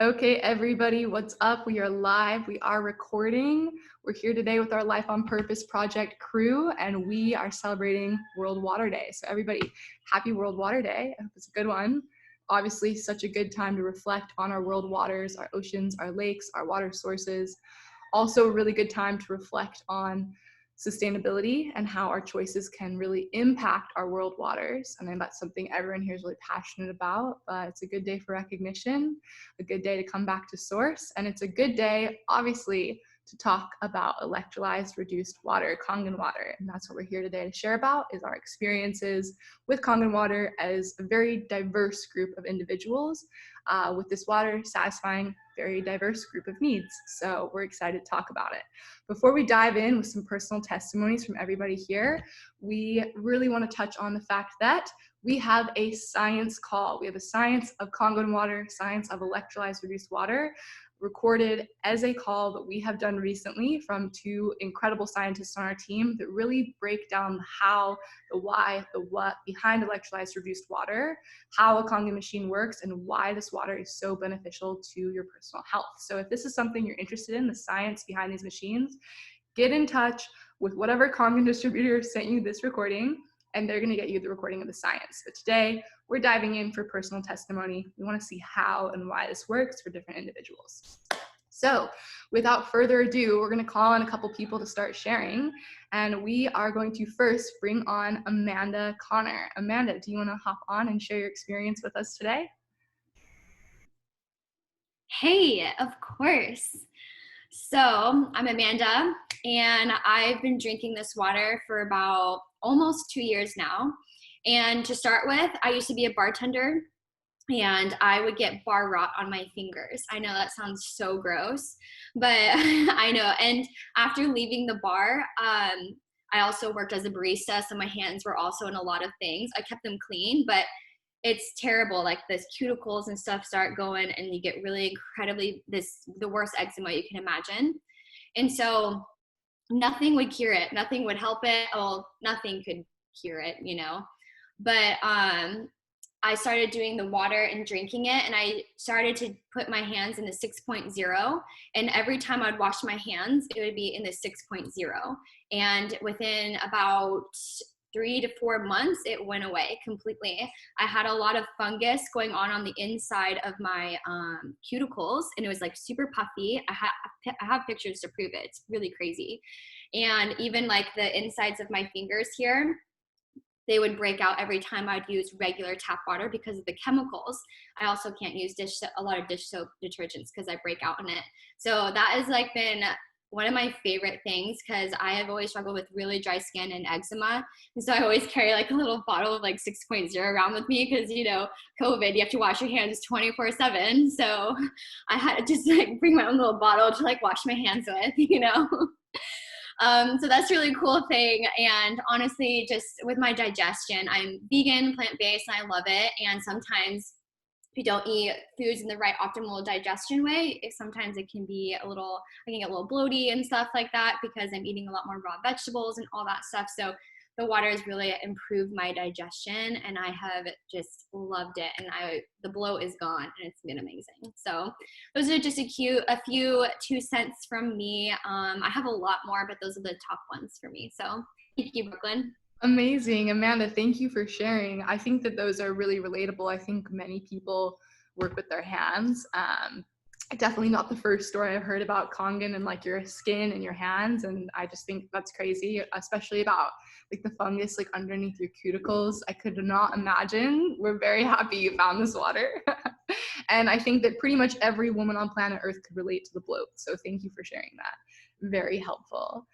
Okay, everybody, what's up? We are live. We are recording. We're here today with our Life on Purpose Project crew, and we are celebrating World Water Day. So everybody, happy World Water Day. I hope it's a good one. Obviously, such a good time to reflect on our world waters, our oceans, our lakes, our water sources. Also a really good time to reflect on sustainability and how our choices can really impact our world waters. I mean, that's something everyone here is really passionate about, but it's a good day for recognition, a good day to come back to source, and it's a good day, obviously, to talk about electrolyzed reduced water, Kangen water. And that's what we're here today to share about, is our experiences with Kangen water as a very diverse group of individuals with this water satisfying very diverse group of needs. So we're excited to talk about it. Before we dive in with some personal testimonies from everybody here, we really want to touch on the fact that we have a science call. We have a science of Kangen water, science of electrolyzed reduced water, recorded as a call that we have done recently from two incredible scientists on our team that really break down the how, the why, the what behind electrolyzed reduced water, how a Kangen machine works, and why this water is so beneficial to your personal health. So if this is something you're interested in, the science behind these machines, get in touch with whatever Kangen distributor sent you this recording, and they're going to get you the recording of the science. But today, we're diving in for personal testimony. We want to see how and why this works for different individuals. So without further ado, we're going to call on a couple people to start sharing. And we are going to first bring on Amanda Connor. Amanda, do you want to hop on and share your experience with us today? Hey, of course. So I'm Amanda, and I've been drinking this water for about almost 2 years now. And to start with, I used to be a bartender, and I would get bar rot on my fingers. I know that sounds so gross, but I know. And after leaving the bar, I also worked as a barista, so my hands were also in a lot of things. I kept them clean, but it's terrible. Like the cuticles and stuff start going, and you get really incredibly the worst eczema you can imagine. And so nothing would cure it. Nothing would help it. Well, nothing could cure it, But I started doing the water and drinking it, and I started to put my hands in the 6.0, and every time I'd wash my hands, it would be in the 6.0. And within about 3 to 4 months, it went away completely. I had a lot of fungus going on the inside of my cuticles, and it was like super puffy. I have pictures to prove it. It's really crazy. And even like the insides of my fingers here, they would break out every time I'd use regular tap water because of the chemicals. I also can't use a lot of dish soap detergents because I break out in it. So that has like been one of my favorite things, because I have always struggled with really dry skin and eczema. And so I always carry like a little bottle of like 6.0 around with me because, COVID, you have to wash your hands 24/7. So I had to just like bring my own little bottle to like wash my hands with, So that's a really cool thing. And honestly, just with my digestion, I'm vegan, plant-based, and I love it. And sometimes if you don't eat foods in the right optimal digestion way, sometimes I can get a little bloaty and stuff like that because I'm eating a lot more raw vegetables and all that stuff. So the water has really improved my digestion, and I have just loved it. And the bloat is gone, and it's been amazing. So those are just a few 2 cents from me. I have a lot more, but those are the top ones for me. So thank you, Brooklyn. Amazing. Amanda, thank you for sharing. I think that those are really relatable. I think many people work with their hands. Definitely not the first story I've heard about Kangen and like your skin and your hands. And I just think that's crazy, especially about like the fungus like underneath your cuticles. I could not imagine. We're very happy you found this water. And I think that pretty much every woman on planet Earth could relate to the bloat. So thank you for sharing that. Very helpful.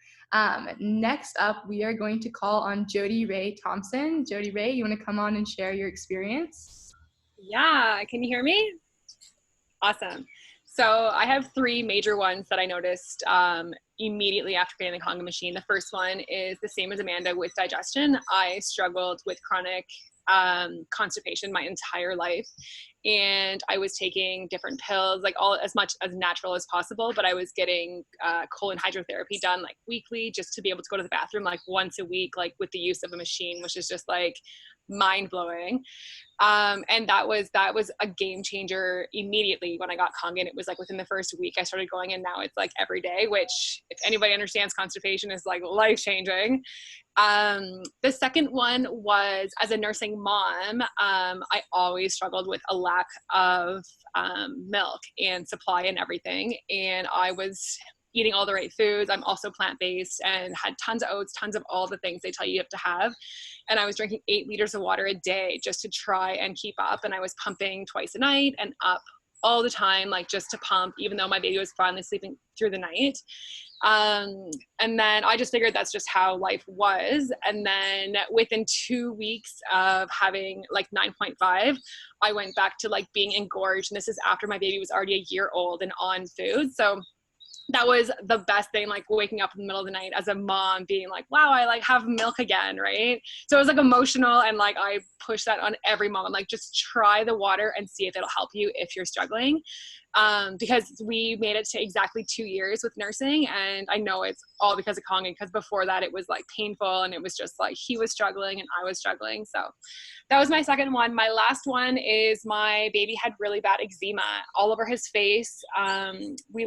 Next up, we are going to call on Jody Ray Thompson. Jody Ray, you want to come on and share your experience? Yeah, can you hear me? Awesome. So I have 3 major ones that I noticed immediately after getting the Kangen machine. The first one is the same as Amanda with digestion. I struggled with chronic constipation my entire life, and I was taking different pills, like all as much as natural as possible, but I was getting colon hydrotherapy done like weekly just to be able to go to the bathroom like once a week, like with the use of a machine, which is just like mind blowing. And that was a game changer immediately when I got Kangen. It was like within the first week I started going, and now it's like every day, which if anybody understands constipation is like life changing. The second one was as a nursing mom, I always struggled with a lack of milk and supply and everything. And I was eating all the right foods. I'm also plant-based and had tons of oats, tons of all the things they tell you have to have. And I was drinking 8 liters of water a day just to try and keep up. And I was pumping twice a night and up all the time, like just to pump, even though my baby was finally sleeping through the night. And then I just figured that's just how life was. And then within 2 weeks of having like 9.5, I went back to like being engorged. And this is after my baby was already a year old and on food. So that was the best thing, like waking up in the middle of the night as a mom being like, wow, I like have milk again, right? So it was like emotional, and like I push that on every mom. I'm like, just try the water and see if it'll help you if you're struggling. Because we made it to exactly 2 years with nursing, and I know it's all because of Kangen, because before that it was like painful, and it was just like he was struggling and I was struggling. So that was my second one. My last one is my baby had really bad eczema all over his face. We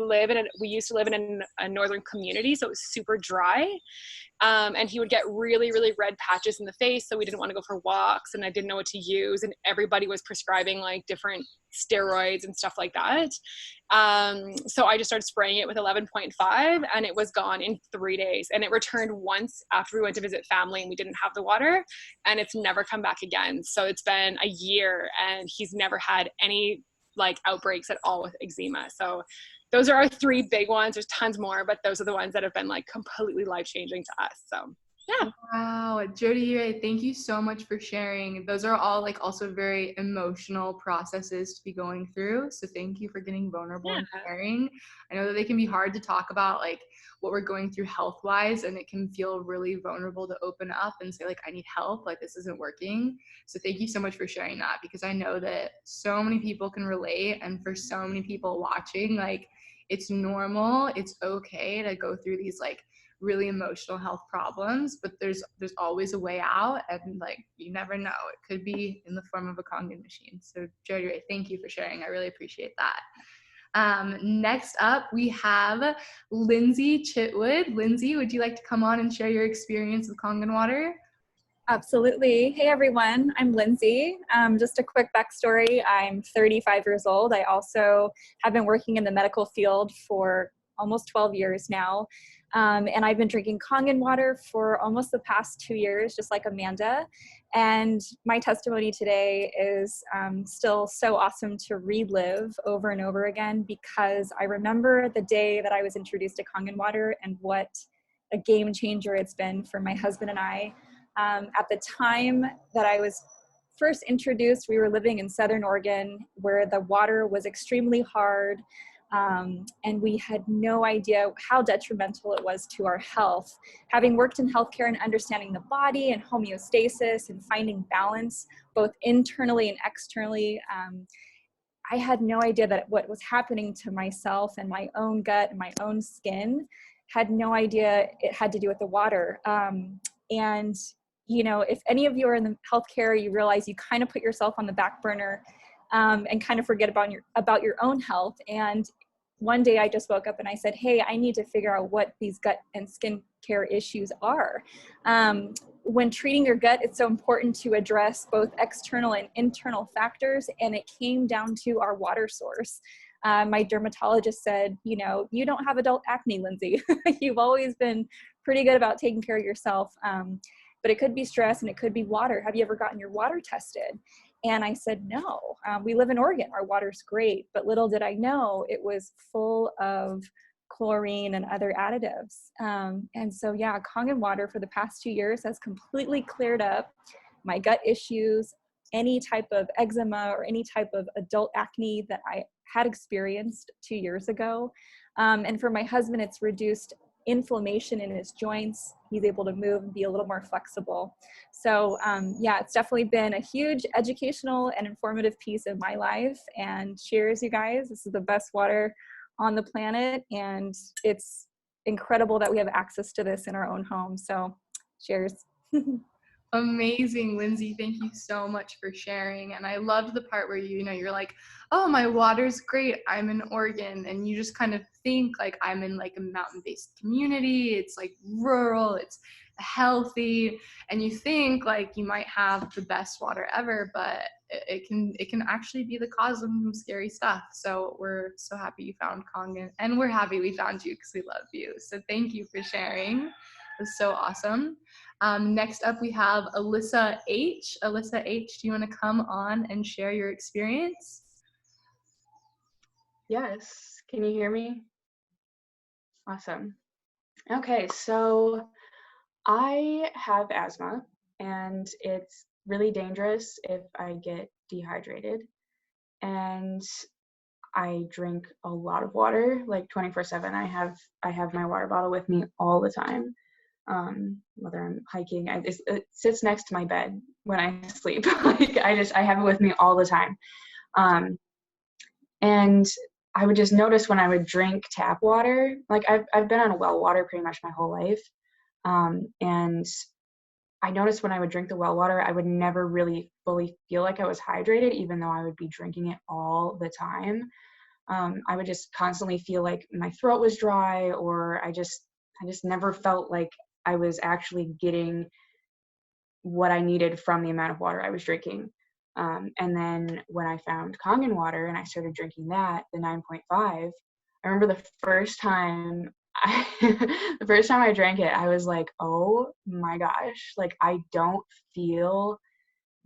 used to live in a northern community, so it was super dry. And he would get really, really red patches in the face. So we didn't want to go for walks, and I didn't know what to use. And everybody was prescribing like different steroids and stuff like that. So I just started spraying it with 11.5, and it was gone in 3 days. And it returned once after we went to visit family and we didn't have the water, and it's never come back again. So it's been a year and he's never had any like outbreaks at all with eczema. So those are our 3 big ones. There's tons more, but those are the ones that have been like completely life-changing to us. So yeah. Wow. Jody Ray, thank you so much for sharing. Those are all like also very emotional processes to be going through. So thank you for getting vulnerable and sharing. I know that they can be hard to talk about, like what we're going through health-wise, and it can feel really vulnerable to open up and say like, I need help, like this isn't working. So thank you so much for sharing that, because I know that so many people can relate, and for so many people watching, like it's normal, it's okay to go through these like really emotional health problems, but there's always a way out, and like you never know, it could be in the form of a Kangen machine. So Jody Ray, thank you for sharing. I really appreciate that. Next up we have Lindsay Chitwood. Lindsay, would you like to come on and share your experience with Kangen water? Absolutely. Hey everyone, I'm Lindsay. Just a quick backstory. I'm 35 years old. I also have been working in the medical field for almost 12 years now. And I've been drinking Kangen water for almost the past 2 years, just like Amanda. And my testimony today is still so awesome to relive over and over again, because I remember the day that I was introduced to Kangen water and what a game changer it's been for my husband and I. At the time that I was first introduced, we were living in Southern Oregon, where the water was extremely hard, and we had no idea how detrimental it was to our health. Having worked in healthcare and understanding the body and homeostasis and finding balance, both internally and externally, I had no idea that what was happening to myself and my own gut and my own skin, had no idea it had to do with the water. And you know, if any of you are in the healthcare, you realize you kind of put yourself on the back burner and kind of forget about your own health. And one day I just woke up and I said, hey, I need to figure out what these gut and skin care issues are. When treating your gut, it's so important to address both external and internal factors. And it came down to our water source. My dermatologist said, you know, you don't have adult acne, Lindsay. You've always been pretty good about taking care of yourself. But it could be stress and it could be water. Have you ever gotten your water tested? And I said, no. We live in Oregon. Our water's great. But little did I know it was full of chlorine and other additives. And so, yeah, Kangen water for the past 2 years has completely cleared up my gut issues, any type of eczema or any type of adult acne that I had experienced 2 years ago. And for my husband, it's reduced inflammation in his joints. He's able to move and be a little more flexible. So yeah, it's definitely been a huge educational and informative piece of my life. And cheers, you guys. This is the best water on the planet. And it's incredible that we have access to this in our own home. So cheers. Amazing, Lindsay. Thank you so much for sharing. And I loved the part where you're like, oh, my water's great. I'm in Oregon. And you just kind of think like I'm in like a mountain-based community. It's like rural, it's healthy. And you think like you might have the best water ever, but it can actually be the cause of some scary stuff. So we're so happy you found Kangen, and we're happy we found you because we love you. So thank you for sharing. It was so awesome. Next up, we have Alyssa H. Alyssa H., do you want to come on and share your experience? Yes. Can you hear me? Awesome. Okay, so I have asthma, and it's really dangerous if I get dehydrated. And I drink a lot of water, like 24/7. I have my water bottle with me all the time. Whether I'm hiking, it sits next to my bed when I sleep. Like I have it with me all the time. And I would just notice when I would drink tap water, like I've been on a well water pretty much my whole life. And I noticed when I would drink the well water, I would never really fully feel like I was hydrated, even though I would be drinking it all the time. I would just constantly feel like my throat was dry, or I just never felt like I was actually getting what I needed from the amount of water I was drinking. And then when I found Kangen water and I started drinking that, the 9.5, I remember the first time I drank it, I was like, oh my gosh, like I don't feel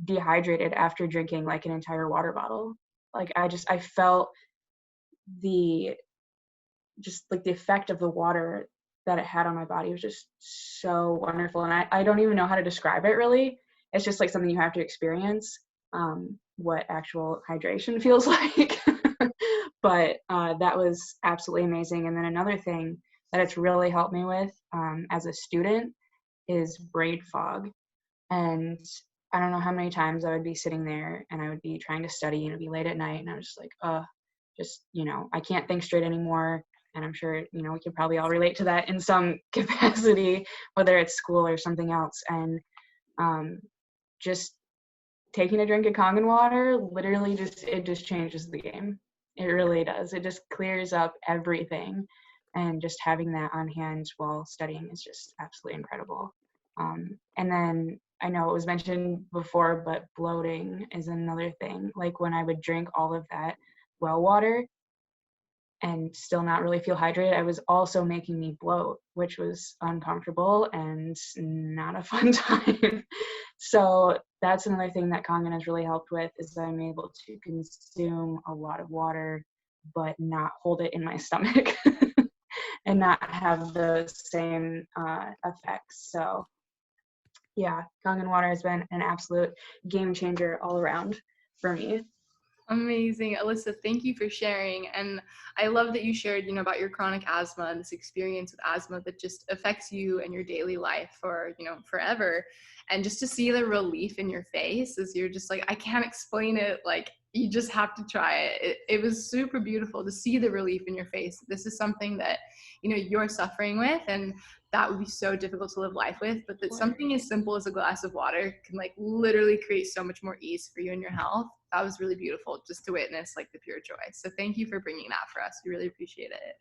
dehydrated after drinking like an entire water bottle. Like I felt the effect of the water that it had on my body was just so wonderful. And I don't even know how to describe it really. It's just like something you have to experience, what actual hydration feels like. But that was absolutely amazing. And then another thing that it's really helped me with as a student is brain fog. And I don't know how many times I would be sitting there and I would be trying to study and it'd be late at night and I was just like, I can't think straight anymore. And I'm sure, we can probably all relate to that in some capacity, whether it's school or something else. And just taking a drink of Kangen water literally just changes the game. It really does. It just clears up everything. And just having that on hand while studying is just absolutely incredible. And then I know it was mentioned before, but bloating is another thing. Like when I would drink all of that well water and still not really feel hydrated, I was also making me bloat, which was uncomfortable and not a fun time. So that's another thing that Kangen has really helped with, is I'm able to consume a lot of water but not hold it in my stomach and not have those same effects. So yeah, Kangen water has been an absolute game changer all around for me. Amazing. Alyssa, thank you for sharing. And I love that you shared, about your chronic asthma and this experience with asthma that just affects you and your daily life for, forever. And just to see the relief in your face as you're just like, I can't explain it. Like, you just have to try it. It was super beautiful to see the relief in your face. This is something that, you're suffering with, and that would be so difficult to live life with, but that something as simple as a glass of water can like literally create so much more ease for you and your health. That was really beautiful just to witness like the pure joy. So thank you for bringing that for us. We really appreciate it.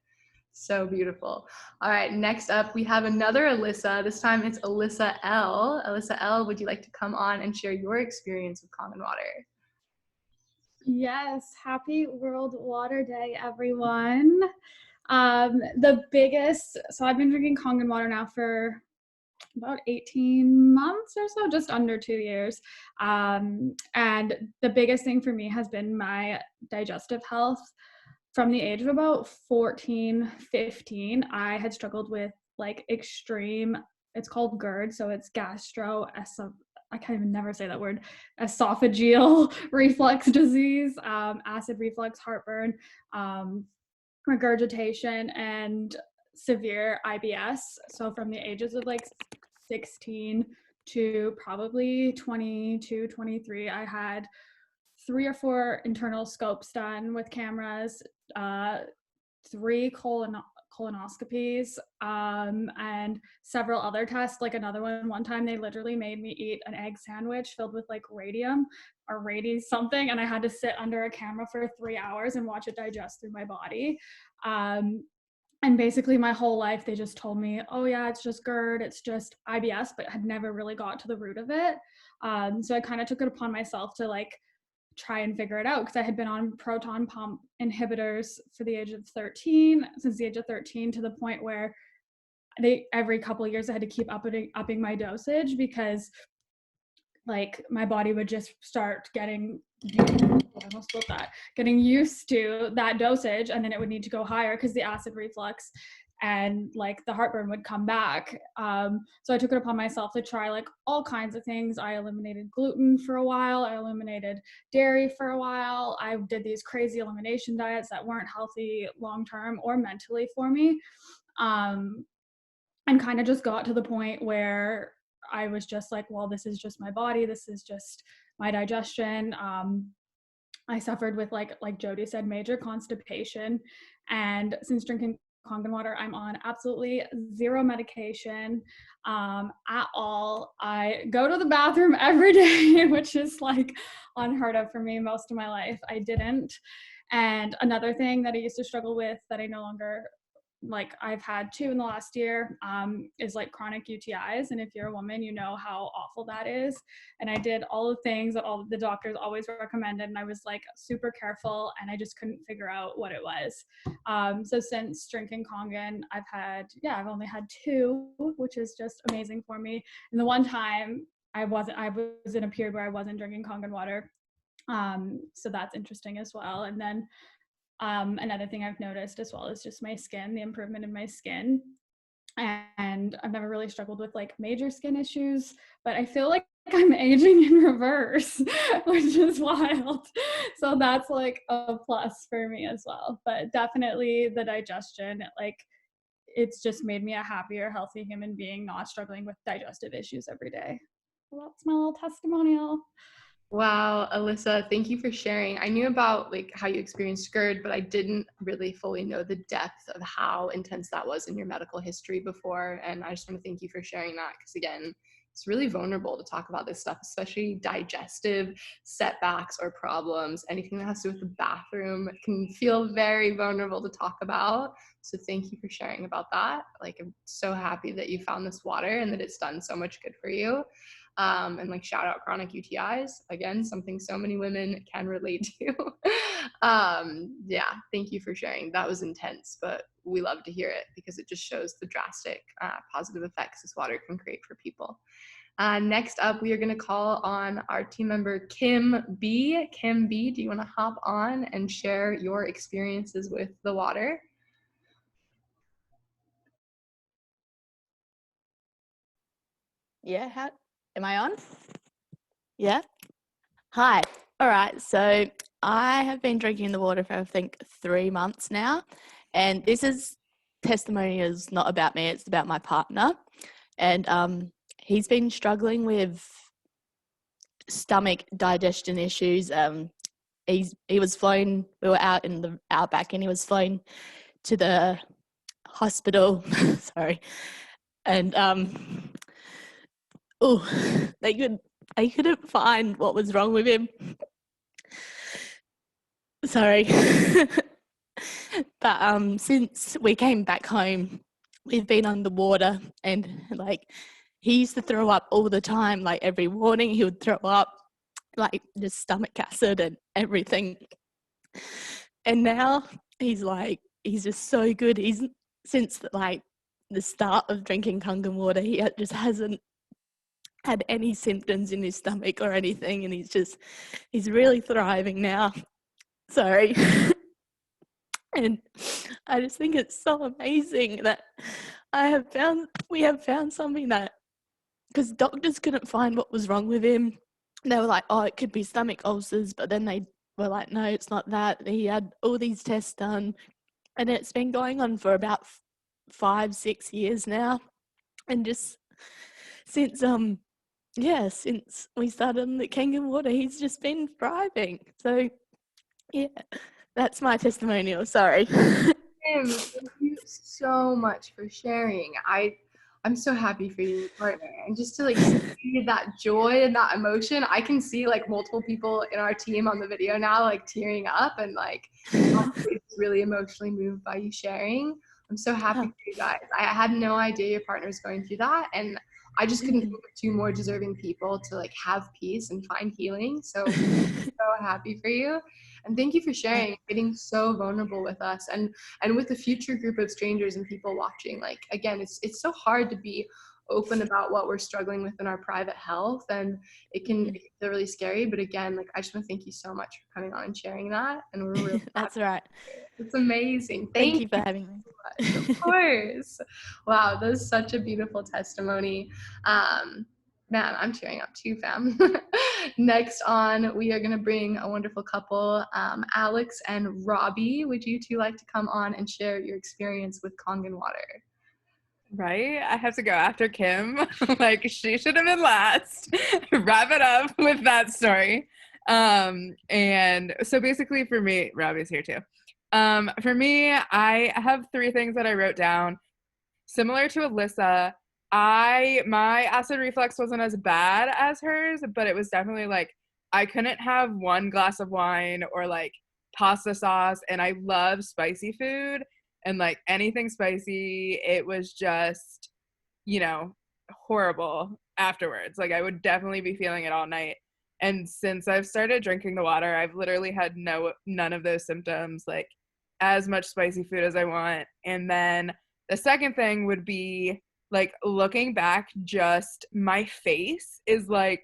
So beautiful. All right, next up we have another Alyssa. This time it's Alyssa L. Alyssa L, would you like to come on and share your experience with Kangen water? Yes, happy World Water Day, everyone. So I've been drinking Kangen water now for about 18 months or so, just under 2 years. And the biggest thing for me has been my digestive health. From the age of about 14, 15, I had struggled with like extreme, it's called GERD, so it's I can't even never say that word, esophageal reflux disease, acid reflux, heartburn, regurgitation, and severe IBS. So from the ages of like 16 to probably 22, 23, I had 3 or 4 internal scopes done with cameras, 3 colonoscopies, and several other tests. Like another one time they literally made me eat an egg sandwich filled with like radium or something, and I had to sit under a camera for 3 hours and watch it digest through my body. And basically my whole life they just told me, oh yeah, it's just GERD, it's just IBS, but had never really got to the root of it. So I kind of took it upon myself to like try and figure it out, because I had been on proton pump inhibitors since the age of 13, to the point where every couple of years I had to keep upping my dosage, because like my body would just start getting used to that dosage, and then it would need to go higher because the acid reflux and like the heartburn would come back. So I took it upon myself to try like all kinds of things. I eliminated gluten for a while. I eliminated dairy for a while. I did these crazy elimination diets that weren't healthy long-term or mentally for me. And kind of just got to the point where I was just like, well, this is just my body. This is just my digestion. I suffered with like Jody said, major constipation. And since drinking Kangen water, I'm on absolutely zero medication at all. I go to the bathroom every day, which is like unheard of for me. Most of my life I didn't. And another thing that I used to struggle with that I no longer, like I've had 2 in the last year, is like chronic UTIs. And if you're a woman, you know how awful that is. And I did all the things that all the doctors always recommended, and I was like super careful, and I just couldn't figure out what it was. So since drinking Kangen, I've only had 2, which is just amazing for me. And the one time I was in a period where I wasn't drinking Kangen water. So that's interesting as well. And then another thing I've noticed as well is just my skin, the improvement in my skin. And I've never really struggled with like major skin issues, but I feel like I'm aging in reverse, which is wild. So that's like a plus for me as well. But definitely the digestion, like it's just made me a happier, healthy human being, not struggling with digestive issues every day. Well, that's my little testimonial. Wow, Alyssa, thank you for sharing. I knew about like how you experienced GERD, but I didn't really fully know the depth of how intense that was in your medical history before. And I just want to thank you for sharing that, because again, it's really vulnerable to talk about this stuff, especially digestive setbacks or problems. Anything that has to do with the bathroom can feel very vulnerable to talk about. So thank you for sharing about that. Like, I'm so happy that you found this water and that it's done so much good for you. And like shout out chronic UTIs, again, something so many women can relate to. Yeah, thank you for sharing. That was intense, but we love to hear it because it just shows the drastic positive effects this water can create for people. Next up, we are going to call on our team member, Kim B. Kim B, do you want to hop on and share your experiences with the water? Yeah, am I on? Yeah. Hi. All right. So I have been drinking the water for I think 3 months now, and this is testimonials not about me. It's about my partner, and he's been struggling with stomach digestion issues. He was flown. We were out in the outback, and he was flown to the hospital. Sorry, and they couldn't find what was wrong with him. Sorry. But since we came back home, we've been underwater, and like he used to throw up all the time. Like every morning he would throw up, like just stomach acid and everything. And now he's just so good. Since like the start of drinking Kangen water, he just hasn't had any symptoms in his stomach or anything, and he's really thriving now. Sorry. And I just think it's so amazing that we have found something that, because doctors couldn't find what was wrong with him. They were like, oh, it could be stomach ulcers, but then they were like, no, it's not that. He had all these tests done, and it's been going on for about 5-6 years now. And just since we started on the Kangen water, he's just been thriving. So yeah, that's my testimonial. Sorry. Kim, thank you so much for sharing. I'm so happy for you, partner, and just to like see that joy and that emotion. I can see like multiple people in our team on the video now, like tearing up and like really emotionally moved by you sharing. I'm so happy for you guys. I had no idea your partner's going through that, and I just couldn't think of two more deserving people to like have peace and find healing. So happy for you, and thank you for sharing, getting so vulnerable with us and with the future group of strangers and people watching. Like again, it's so hard to be open about what we're struggling with in our private health, and it can feel really scary. But again, like I just want to thank you so much for coming on and sharing that, and we're really That's right. It's amazing. Thank you for having me. Of course. Wow, that was such a beautiful testimony. Man, I'm tearing up too, fam. Next on, we are going to bring a wonderful couple, Alex and Robbie. Would you two like to come on and share your experience with Kangen water? Right? I have to go after Kim. Like, she should have been last. Wrap it up with that story. And so basically for me, Robbie's here too. For me, I have 3 things that I wrote down. Similar to Alyssa, my acid reflux wasn't as bad as hers, but it was definitely like I couldn't have one glass of wine or like pasta sauce, and I love spicy food, and like anything spicy, it was just, horrible afterwards. Like I would definitely be feeling it all night. And since I've started drinking the water, I've literally had none of those symptoms, like as much spicy food as I want. And then the second thing would be like looking back, just my face is like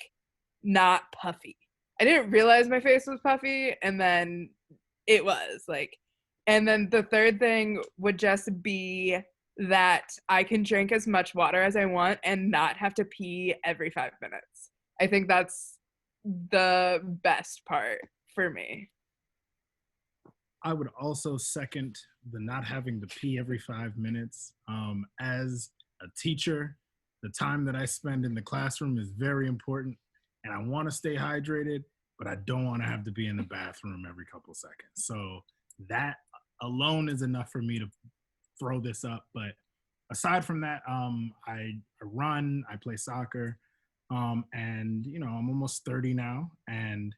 not puffy. I didn't realize my face was puffy, and then it was like, and then the third thing would just be that I can drink as much water as I want and not have to pee every 5 minutes. I think that's the best part for me. I would also second the not having to pee every 5 minutes. As a teacher, the time that I spend in the classroom is very important, and I want to stay hydrated, but I don't want to have to be in the bathroom every couple seconds. So that alone is enough for me to throw this up. But aside from that, I run, I play soccer, and I'm almost 30 now, and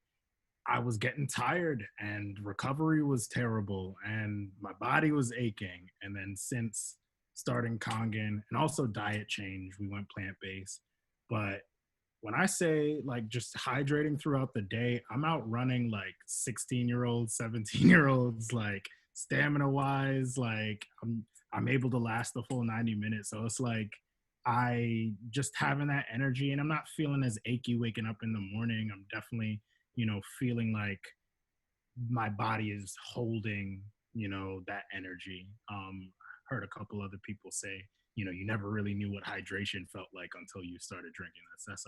I was getting tired, and recovery was terrible, and my body was aching. And then since starting Kangen and also diet change, we went plant-based. But when I say like just hydrating throughout the day, I'm out running like 16-year-olds, 17-year-olds, like stamina-wise, like I'm able to last the full 90 minutes. So it's like I just having that energy, and I'm not feeling as achy waking up in the morning. I'm definitely feeling like my body is holding, that energy. Heard a couple other people say, you never really knew what hydration felt like until you started drinking. That's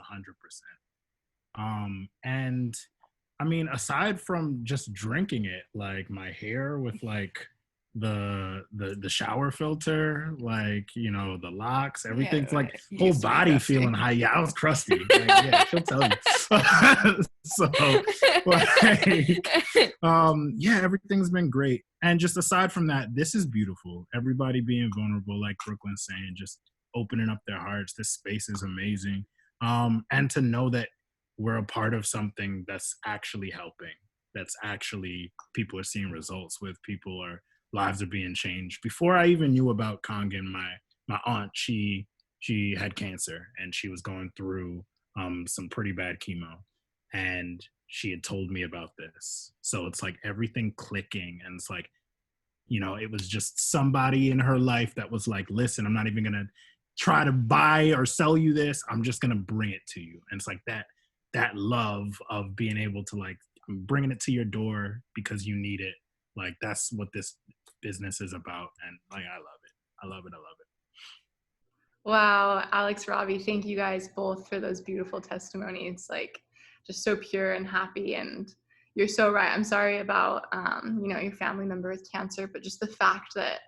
100%. And I mean, aside from just drinking it, like my hair with like the shower filter, like the locks, everything's like whole body feeling high. Yeah, I was crusty. Like, yeah, she'll tell you. So like yeah, everything's been great. And just aside from that, this is beautiful. Everybody being vulnerable, like Brooklyn's saying, just opening up their hearts. This space is amazing. And to know that we're a part of something that's actually helping, that's actually people are seeing results with, people are lives are being changed. Before I even knew about Kangen, my aunt, she had cancer, and she was going through some pretty bad chemo, and she had told me about this. So it's like everything clicking, and it's like, it was just somebody in her life that was like, listen, I'm not even gonna try to buy or sell you this, I'm just gonna bring it to you. And it's like that love of being able to like, I'm bringing it to your door because you need it. Like that's what this business is about, and like I love it. Wow, Alex, Robbie, thank you guys both for those beautiful testimonies. Like just so pure and happy, and you're so right. I'm sorry about your family member with cancer, but just the fact that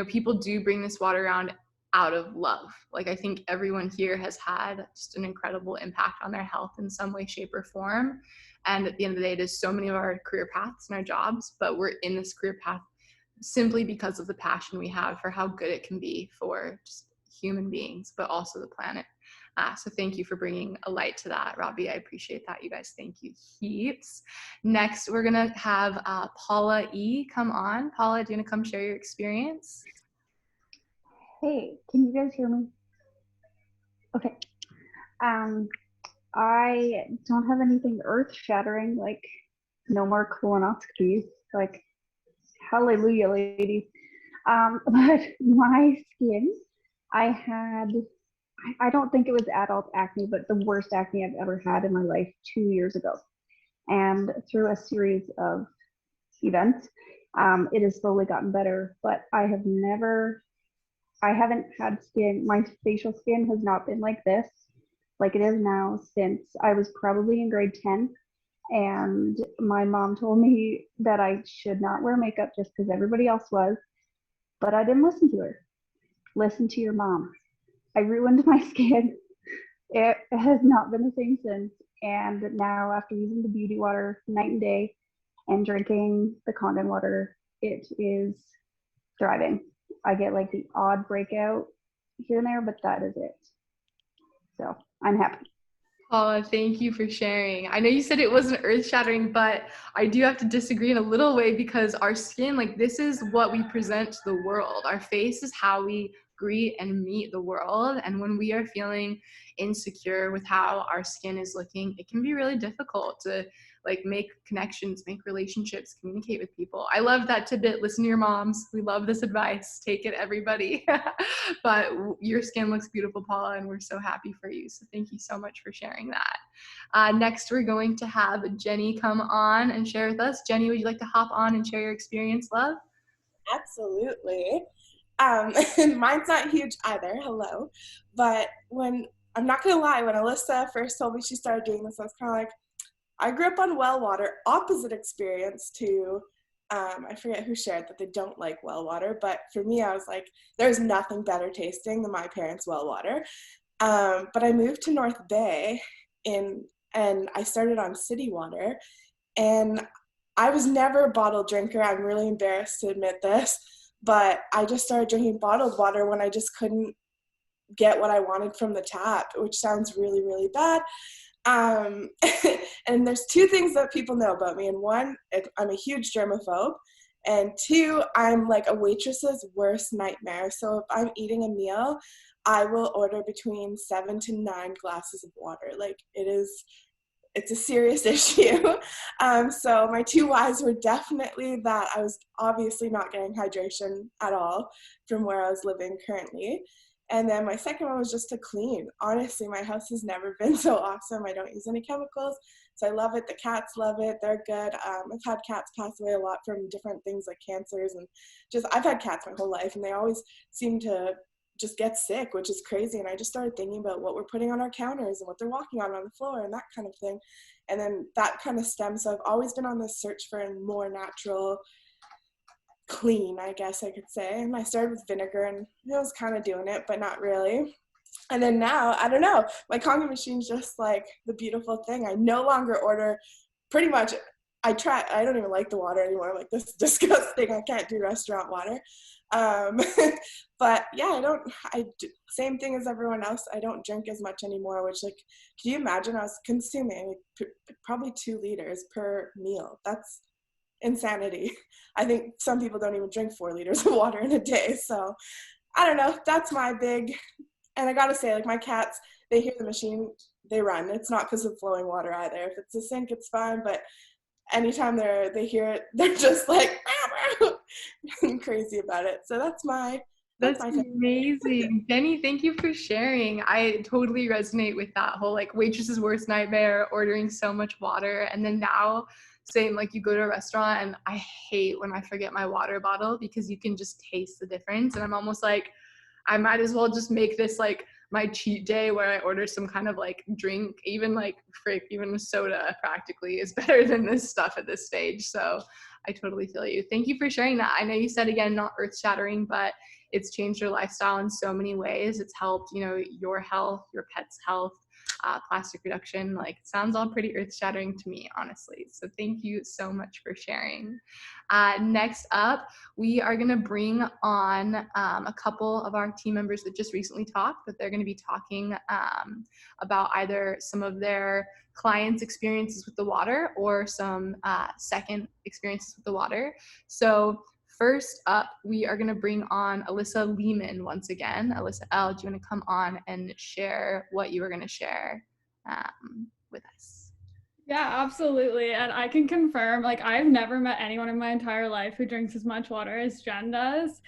people do bring this water around out of love. Like I think everyone here has had just an incredible impact on their health in some way, shape, or form. And at the end of the day, it is so many of our career paths and our jobs, but we're in this career path simply because of the passion we have for how good it can be for just human beings, but also the planet. So thank you for bringing a light to that, Robbie. I appreciate that, you guys. Thank you heaps. Next, we're gonna have Paula E. come on. Paula, do you wanna come share your experience? Hey, can you guys hear me? Okay. I don't have anything earth-shattering, like no more colonoscopies, like hallelujah, ladies. But my skin, I don't think it was adult acne, but the worst acne I've ever had in my life 2 years ago. And through a series of events, it has slowly gotten better, but I haven't had skin, my facial skin has not been like this, like it is now, since I was probably in grade 10. And my mom told me that I should not wear makeup just because everybody else was, but I didn't listen to her. Listen to your mom. I ruined my skin. It has not been the same since. And now, after using the beauty water night and day and drinking the Kangen water, it is thriving. I get like the odd breakout here and there, but that is it. So I'm happy. Paula, thank you for sharing. I know you said it wasn't earth-shattering, but I do have to disagree in a little way, because our skin, like, this is what we present to the world. Our face is how we greet and meet the world. And when we are feeling insecure with how our skin is looking, it can be really difficult to like make connections, make relationships, communicate with people. I love that tidbit. Listen to your moms. We love this advice. Take it, everybody. But your skin looks beautiful, Paula, and we're so happy for you. So thank you so much for sharing that. Next, we're going to have Jenny come on and share with us. Jenny, would you like to hop on and share your experience, love? Absolutely. Mine's not huge either. Hello. But I'm not going to lie, when Alyssa first told me she started doing this, I was kind of like, I grew up on well water, opposite experience to, I forget who shared that they don't like well water, but for me, I was like, there's nothing better tasting than my parents' well water. But I moved to North Bay and I started on city water, and I was never a bottled drinker. I'm really embarrassed to admit this, but I just started drinking bottled water when I just couldn't get what I wanted from the tap, which sounds really, really bad. And there's two things that people know about me. And one, I'm a huge germaphobe. And two, I'm like a waitress's worst nightmare. So if I'm eating a meal, I will order between 7 to 9 glasses of water. Like it's a serious issue. So my two whys were definitely that I was obviously not getting hydration at all from where I was living currently. And then my second one was just to clean. Honestly, my house has never been so awesome. I don't use any chemicals, so I love it. The cats love it. They're good. I've had cats pass away a lot from different things like cancers, and just I've had cats my whole life, and they always seem to just get sick, which is crazy. And I just started thinking about what we're putting on our counters and what they're walking on the floor and that kind of thing. And then that kind of stems. So I've always been on this search for a more natural, clean, I guess I could say. And I started with vinegar, and it was kind of doing it, but not really. And then now, I don't know, my Kangen machine's just like the beautiful thing. I no longer order, pretty much, I don't even like the water anymore. I'm like, this is disgusting. I can't do restaurant water. But yeah, same thing as everyone else. I don't drink as much anymore, which, like, can you imagine? I was consuming probably 2 liters per meal. That's insanity. I think some people don't even drink 4 liters of water in a day. So I don't know. That's my big, and I gotta say, like, my cats, they hear the machine, they run. It's not because of flowing water either. If it's a sink, it's fine. But anytime they hear it, they're just like crazy about it. So that's amazing. Jenny, thank you for sharing. I totally resonate with that whole like waitress's worst nightmare, ordering so much water. And then now, same, like you go to a restaurant and I hate when I forget my water bottle, because you can just taste the difference. And I'm almost like, I might as well just make this like my cheat day where I order some kind of like drink, even a soda practically is better than this stuff at this stage. So I totally feel you. Thank you for sharing that. I know you said, again, not earth shattering, but it's changed your lifestyle in so many ways. It's helped, your health, your pet's health. plastic reduction. Like, it sounds all pretty earth-shattering to me, honestly. So thank you so much for sharing. Next up, we are going to bring on a couple of our team members that just recently talked, but they're going to be talking about either some of their clients' experiences with the water or some second experiences with the water. So first up, we are going to bring on Alyssa Lehmann once again. Alyssa L., do you want to come on and share what you were going to share with us? Yeah, absolutely. And I can confirm, like, I've never met anyone in my entire life who drinks as much water as Jen does.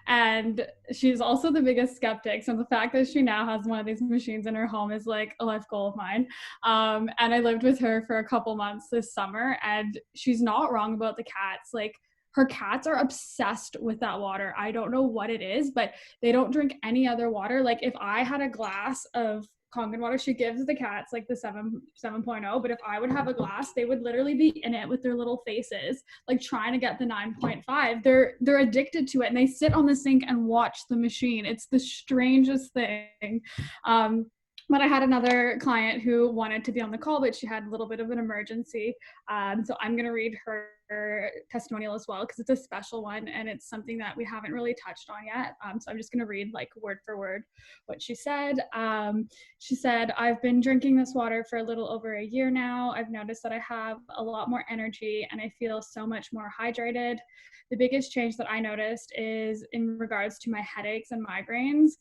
And she's also the biggest skeptic. So the fact that she now has one of these machines in her home is like a life goal of mine. And I lived with her for a couple months this summer, and she's not wrong about the cats. Like, her cats are obsessed with that water. I don't know what it is, but they don't drink any other water. Like, if I had a glass of Kangen water, she gives the cats like the 7.0, but if I would have a glass, they would literally be in it with their little faces, like trying to get the 9.5. They're addicted to it, and they sit on the sink and watch the machine. It's the strangest thing. But I had another client who wanted to be on the call, but she had a little bit of an emergency. So I'm going to read her testimonial as well, because it's a special one and it's something that we haven't really touched on yet. So I'm just going to read like word for word what she said. She said, I've been drinking this water for a little over a year now. I've noticed that I have a lot more energy and I feel so much more hydrated. The biggest change that I noticed is in regards to my headaches and migraines.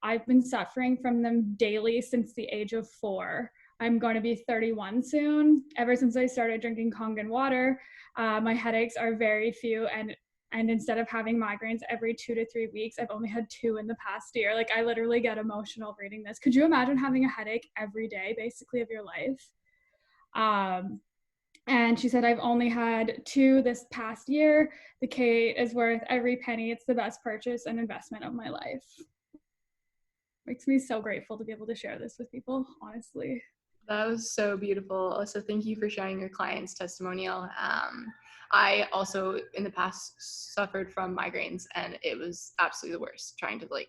I've been suffering from them daily since the age of 4. I'm going to be 31 soon. Ever since I started drinking Kangen water, my headaches are very few, and instead of having migraines every 2 to 3 weeks, I've only had 2 in the past year. Like, I literally get emotional reading this. Could you imagine having a headache every day, basically, of your life? And she said, I've only had 2 this past year. The K is worth every penny. It's the best purchase and investment of my life. Makes me so grateful to be able to share this with people, honestly. That was so beautiful. Alyssa, thank you for sharing your client's testimonial. I also in the past suffered from migraines, and it was absolutely the worst, trying to like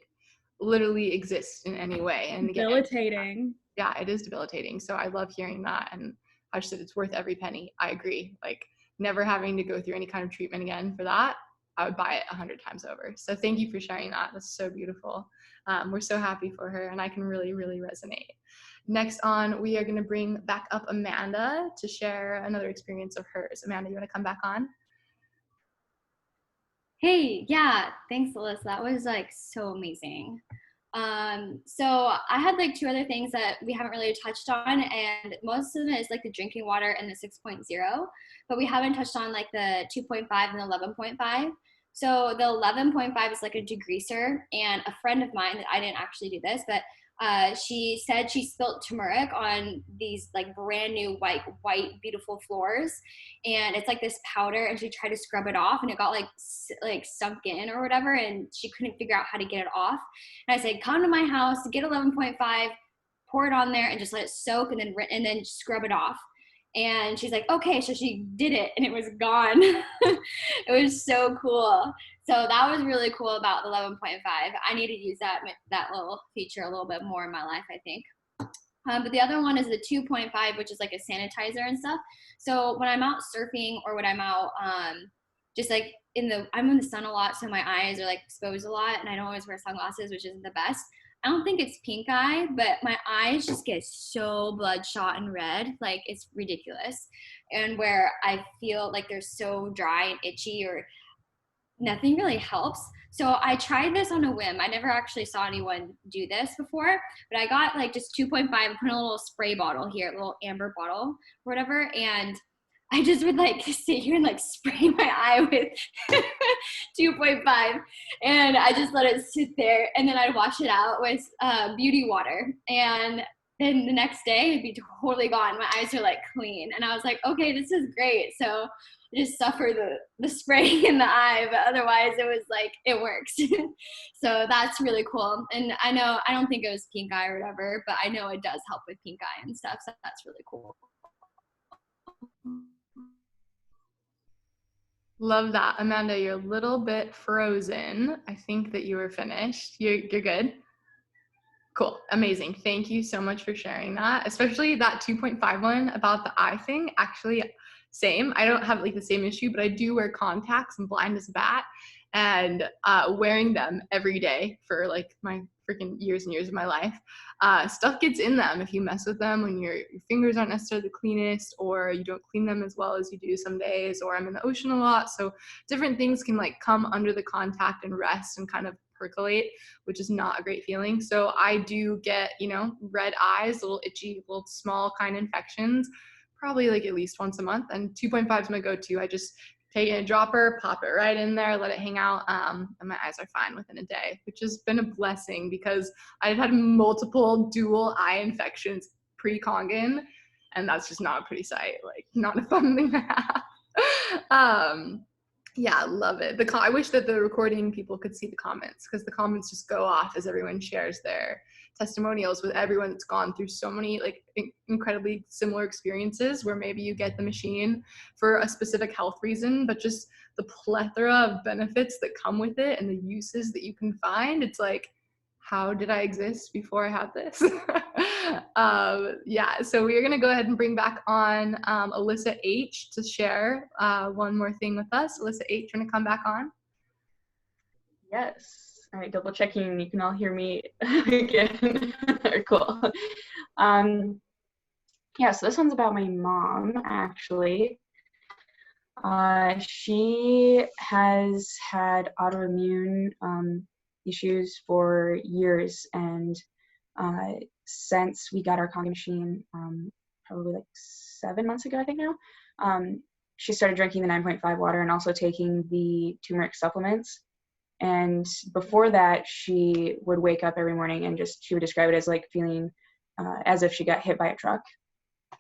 literally exist in any way. And debilitating. Yeah, it is debilitating. So I love hearing that, and how she said it's worth every penny. I agree. Like, never having to go through any kind of treatment again for that, I would buy it 100 times over. So thank you for sharing that. That's so beautiful. We're so happy for her, and I can really, really resonate. Next on, we are going to bring back up Amanda to share another experience of hers. Amanda, you want to come back on? Hey, yeah, thanks, Alyssa. That was like so amazing. So I had like 2 other things that we haven't really touched on, and most of them is like the drinking water and the 6.0, but we haven't touched on like the 2.5 and the 11.5. So the 11.5 is like a degreaser, and a friend of mine, I didn't actually do this, but she said she spilt turmeric on these like brand new white beautiful floors, and it's like this powder, and she tried to scrub it off, and it got like sunk in or whatever, and she couldn't figure out how to get it off. And I said, come to my house, get 11.5, pour it on there, and just let it soak, and then scrub it off. And she's like, okay, so she did it, and it was gone. It was so cool. So that was really cool about the 11.5. I need to use that little feature a little bit more in my life, I think. But the other one is the 2.5, which is like a sanitizer and stuff. So when I'm out surfing, or when I'm out just like I'm in the sun a lot, so my eyes are like exposed a lot, and I don't always wear sunglasses, which isn't the best. I don't think it's pink eye, but my eyes just get so bloodshot and red, like it's ridiculous. And where I feel like they're so dry and itchy, or nothing really helps. So I tried this on a whim. I never actually saw anyone do this before, but I got like just 2.5 and put in a little spray bottle here, a little amber bottle or whatever, and I just would like sit here and like spray my eye with 2.5, and I just let it sit there, and then I'd wash it out with beauty water, and then the next day it'd be totally gone. My eyes are like clean, and I was like, okay, this is great. So I just suffer the spraying in the eye, but otherwise it was like, it works. So that's really cool. And I know, I don't think it was pink eye or whatever, but I know it does help with pink eye and stuff. So that's really cool. Love that. Amanda, you're a little bit frozen. I think that you were finished. You're good? Cool. Amazing. Thank you so much for sharing that, especially that 2.5 one about the eye thing. Actually, same. I don't have like the same issue, but I do wear contacts. I'm blind as a bat, and wearing them every day for like my freaking years and years of my life, stuff gets in them if you mess with them when your fingers aren't necessarily the cleanest, or you don't clean them as well as you do some days, or I'm in the ocean a lot. So different things can like come under the contact and rest and kind of percolate, which is not a great feeling. So I do get, red eyes, little itchy, little small kind of infections, probably like at least once a month. And 2.5 is my go-to. I just take a dropper, pop it right in there, let it hang out, and my eyes are fine within a day, which has been a blessing because I've had multiple dual eye infections pre-Kangen, and that's just not a pretty sight, like not a fun thing to have. Yeah, love it. I wish that the recording people could see the comments, because the comments just go off as everyone shares their testimonials with everyone that's gone through so many like incredibly similar experiences, where maybe you get the machine for a specific health reason, but just the plethora of benefits that come with it and the uses that you can find. It's like, how did I exist before I had this? Yeah, so we're gonna go ahead and bring back on Alyssa H to share one more thing with us. Alyssa H, you wanna come back on? Yes. All right, double checking. You can all hear me again. Cool. Yeah, so this one's about my mom, actually. She has had autoimmune issues for years, and since we got our Kangen machine, probably like 7 months ago, I think now, she started drinking the 9.5 water and also taking the turmeric supplements. And before that, she would wake up every morning and she would describe it as like feeling as if she got hit by a truck,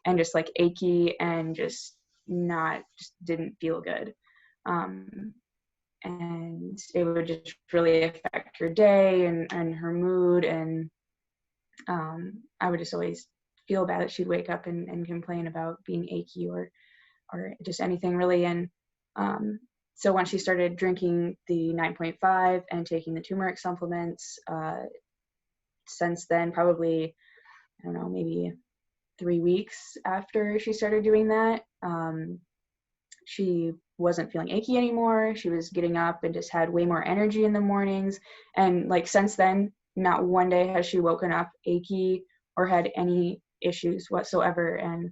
and just like achy and just didn't feel good. And it would just really affect her day and her mood. And I would just always feel bad that she'd wake up and complain about being achy or just anything really. And so once she started drinking the 9.5 and taking the turmeric supplements, since then, probably, I don't know, maybe 3 weeks after she started doing that, she wasn't feeling achy anymore. She was getting up and just had way more energy in the mornings. And like since then, not one day has she woken up achy or had any issues whatsoever. And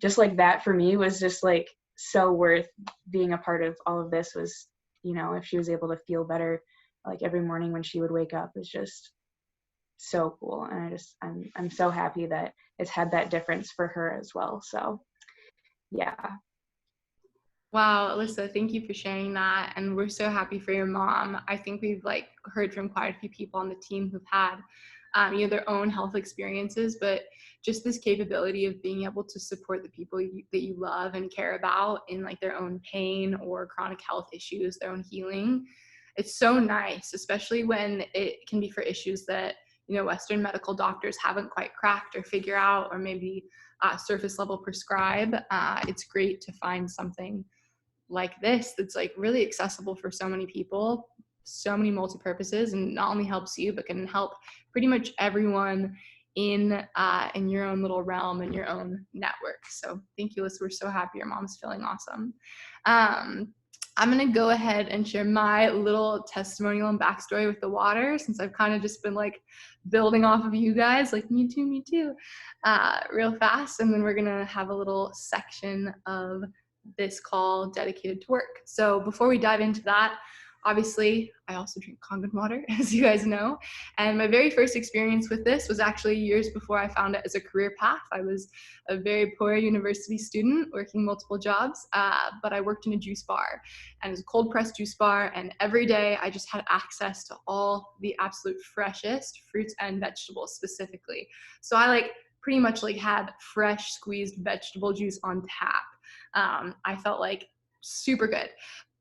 just like that for me was just like so worth being a part of all of this. Was, if she was able to feel better like every morning when she would wake up, is just so cool. And I'm so happy that it's had that difference for her as well. So yeah. Wow, Alyssa, thank you for sharing that. And we're so happy for your mom. I think we've like heard from quite a few people on the team who've had their own health experiences, but just this capability of being able to support the people that you love and care about in like their own pain or chronic health issues, their own healing. It's so nice, especially when it can be for issues that, Western medical doctors haven't quite cracked or figure out, or maybe surface level prescribe. It's great to find something like this that's like really accessible for so many people, so many multi-purposes, and not only helps you, but can help pretty much everyone in your own little realm and your own network. So thank you, Alyssa. We're so happy your mom's feeling awesome. I'm gonna go ahead and share my little testimonial and backstory with the water, since I've kind of just been like building off of you guys, like me too, real fast. And then we're gonna have a little section of this call dedicated to work. So before we dive into that, obviously, I also drink Kangen water, as you guys know. And my very first experience with this was actually years before I found it as a career path. I was a very poor university student working multiple jobs, but I worked in a juice bar, and it was a cold pressed juice bar. And every day I just had access to all the absolute freshest fruits and vegetables specifically. So I pretty much had fresh squeezed vegetable juice on tap. I felt like super good.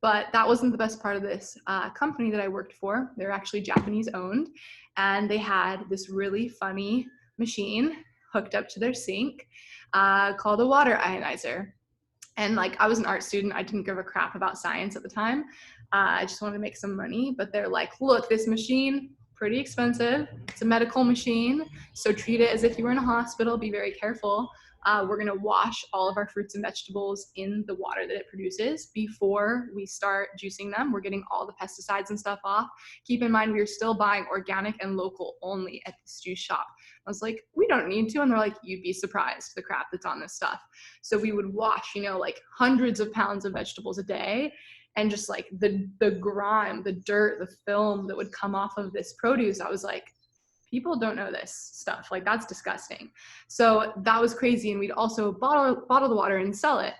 But that wasn't the best part of this company that I worked for. They're actually Japanese owned, and they had this really funny machine hooked up to their sink called a water ionizer. And I was an art student. I didn't give a crap about science at the time. I just wanted to make some money. But they're like, look, this machine, pretty expensive. It's a medical machine, so treat it as if you were in a hospital. Be very careful. We're gonna wash all of our fruits and vegetables in the water that it produces before we start juicing them. We're getting all the pesticides and stuff off. Keep in mind, we are still buying organic and local only at this juice shop. I was like, we don't need to. And they're like, you'd be surprised the crap that's on this stuff. So we would wash, you know, like hundreds of pounds of vegetables a day. And just like the grime, the dirt, the film that would come off of this produce, I was like, people don't know this stuff. Like, that's disgusting. So that was crazy. And we'd also bottle the water and sell it.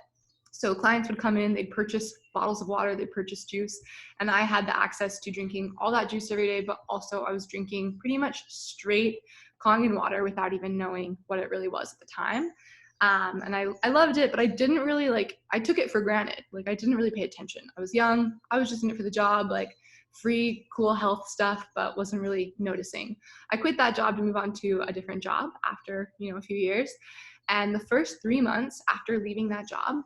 So clients would come in, they'd purchase bottles of water, they'd purchase juice. And I had the access to drinking all that juice every day, but also I was drinking pretty much straight Kangen water without even knowing what it really was at the time. And I loved it, but I didn't really I took it for granted. Like, I didn't really pay attention. I was young. I was just in it for the job, like free, cool health stuff, but wasn't really noticing. I quit that job to move on to a different job after, you know, a few years. And the first 3 months after leaving that job,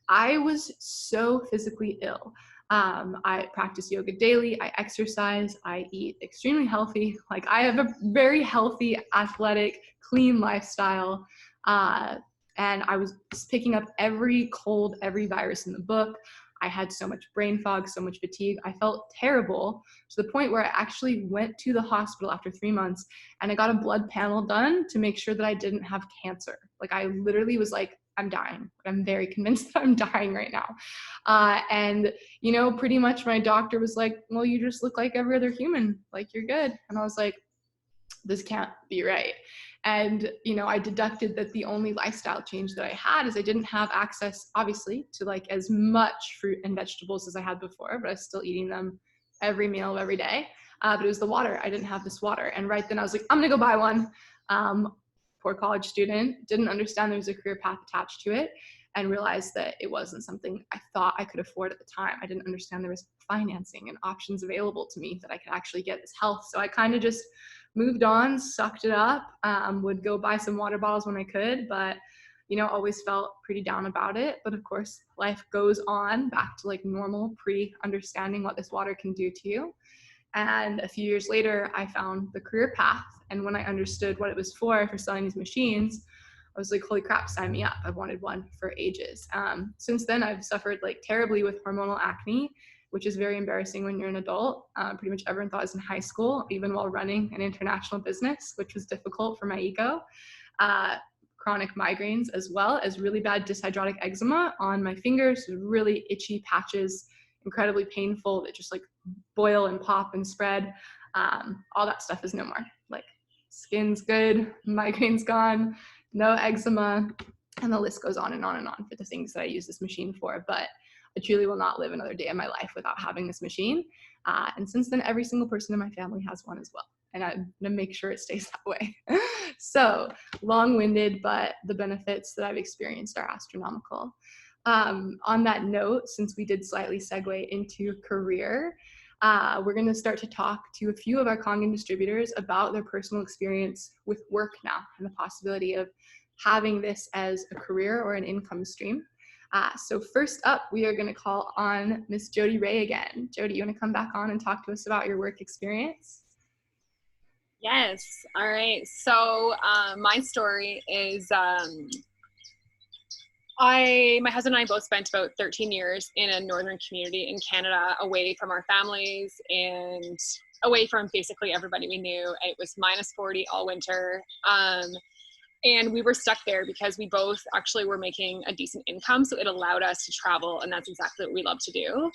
I was so physically ill. I practice yoga daily. I exercise. I eat extremely healthy. Like, I have a very healthy, athletic, clean lifestyle. And I was picking up every cold, every virus in the book. I had so much brain fog, so much fatigue. I felt terrible to the point where I actually went to the hospital after 3 months and I got a blood panel done to make sure that I didn't have cancer. Like, I literally was like, I'm dying. I'm very convinced that I'm dying right now. And, you know, pretty much my doctor was like, well, you just look like every other human. Like, you're good. And I was like, this can't be right. And, you know, I deducted that the only lifestyle change that I had is I didn't have access, obviously, to like as much fruit and vegetables as I had before, but I was still eating them every meal of every day. But it was the water. I didn't have this water. And right then I was like, I'm going to go buy one. Poor college student, didn't understand there was a career path attached to it, and realized that it wasn't something I thought I could afford at the time. I didn't understand there was financing and options available to me that I could actually get this health. So I kind of just moved on, sucked it up, would go buy some water bottles when I could, but, you know, always felt pretty down about it. But of course, life goes on back to like normal, pre-understanding what this water can do to you. And a few years later, I found the career path. And when I understood what it was for selling these machines, I was like, holy crap, sign me up. I've wanted one for ages. Since then, I've suffered like terribly with hormonal acne, which is very embarrassing when you're an adult. Pretty much everyone thought I was in high school, even while running an international business, which was difficult for my ego. Chronic migraines, as well as really bad dyshydrotic eczema on my fingers, really itchy patches, incredibly painful that just like boil and pop and spread. All that stuff is no more. Like, skin's good, migraine's gone, no eczema, and the list goes on and on and on for the things that I use this machine for. But I truly will not live another day in my life without having this machine. And since then, every single person in my family has one as well. And I'm gonna make sure it stays that way. So long-winded, but the benefits that I've experienced are astronomical. On that note, since we did slightly segue into career, we're gonna start to talk to a few of our Kangen distributors about their personal experience with work now and the possibility of having this as a career or an income stream. So first up, we are gonna call on Miss Jody Ray again. Jody, you wanna come back on and talk to us about your work experience? Yes. All right. So my story is my husband and I both spent about 13 years in a northern community in Canada, away from our families and away from basically everybody we knew. It was -40 all winter. And we were stuck there because we both actually were making a decent income. So it allowed us to travel, and that's exactly what we love to do.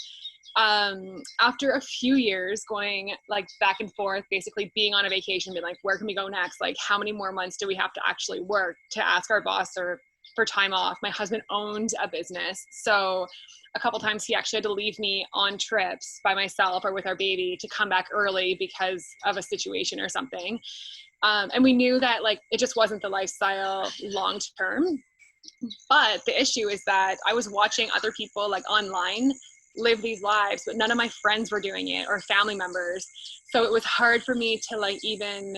After a few years going like back and forth, basically being on a vacation, being like, where can we go next? Like, how many more months do we have to actually work to ask our boss or for time off? My husband owned a business. So a couple times he actually had to leave me on trips by myself or with our baby to come back early because of a situation or something. And we knew that like, it just wasn't the lifestyle long-term. But the issue is that I was watching other people like online live these lives, but none of my friends were doing it or family members. So it was hard for me to like even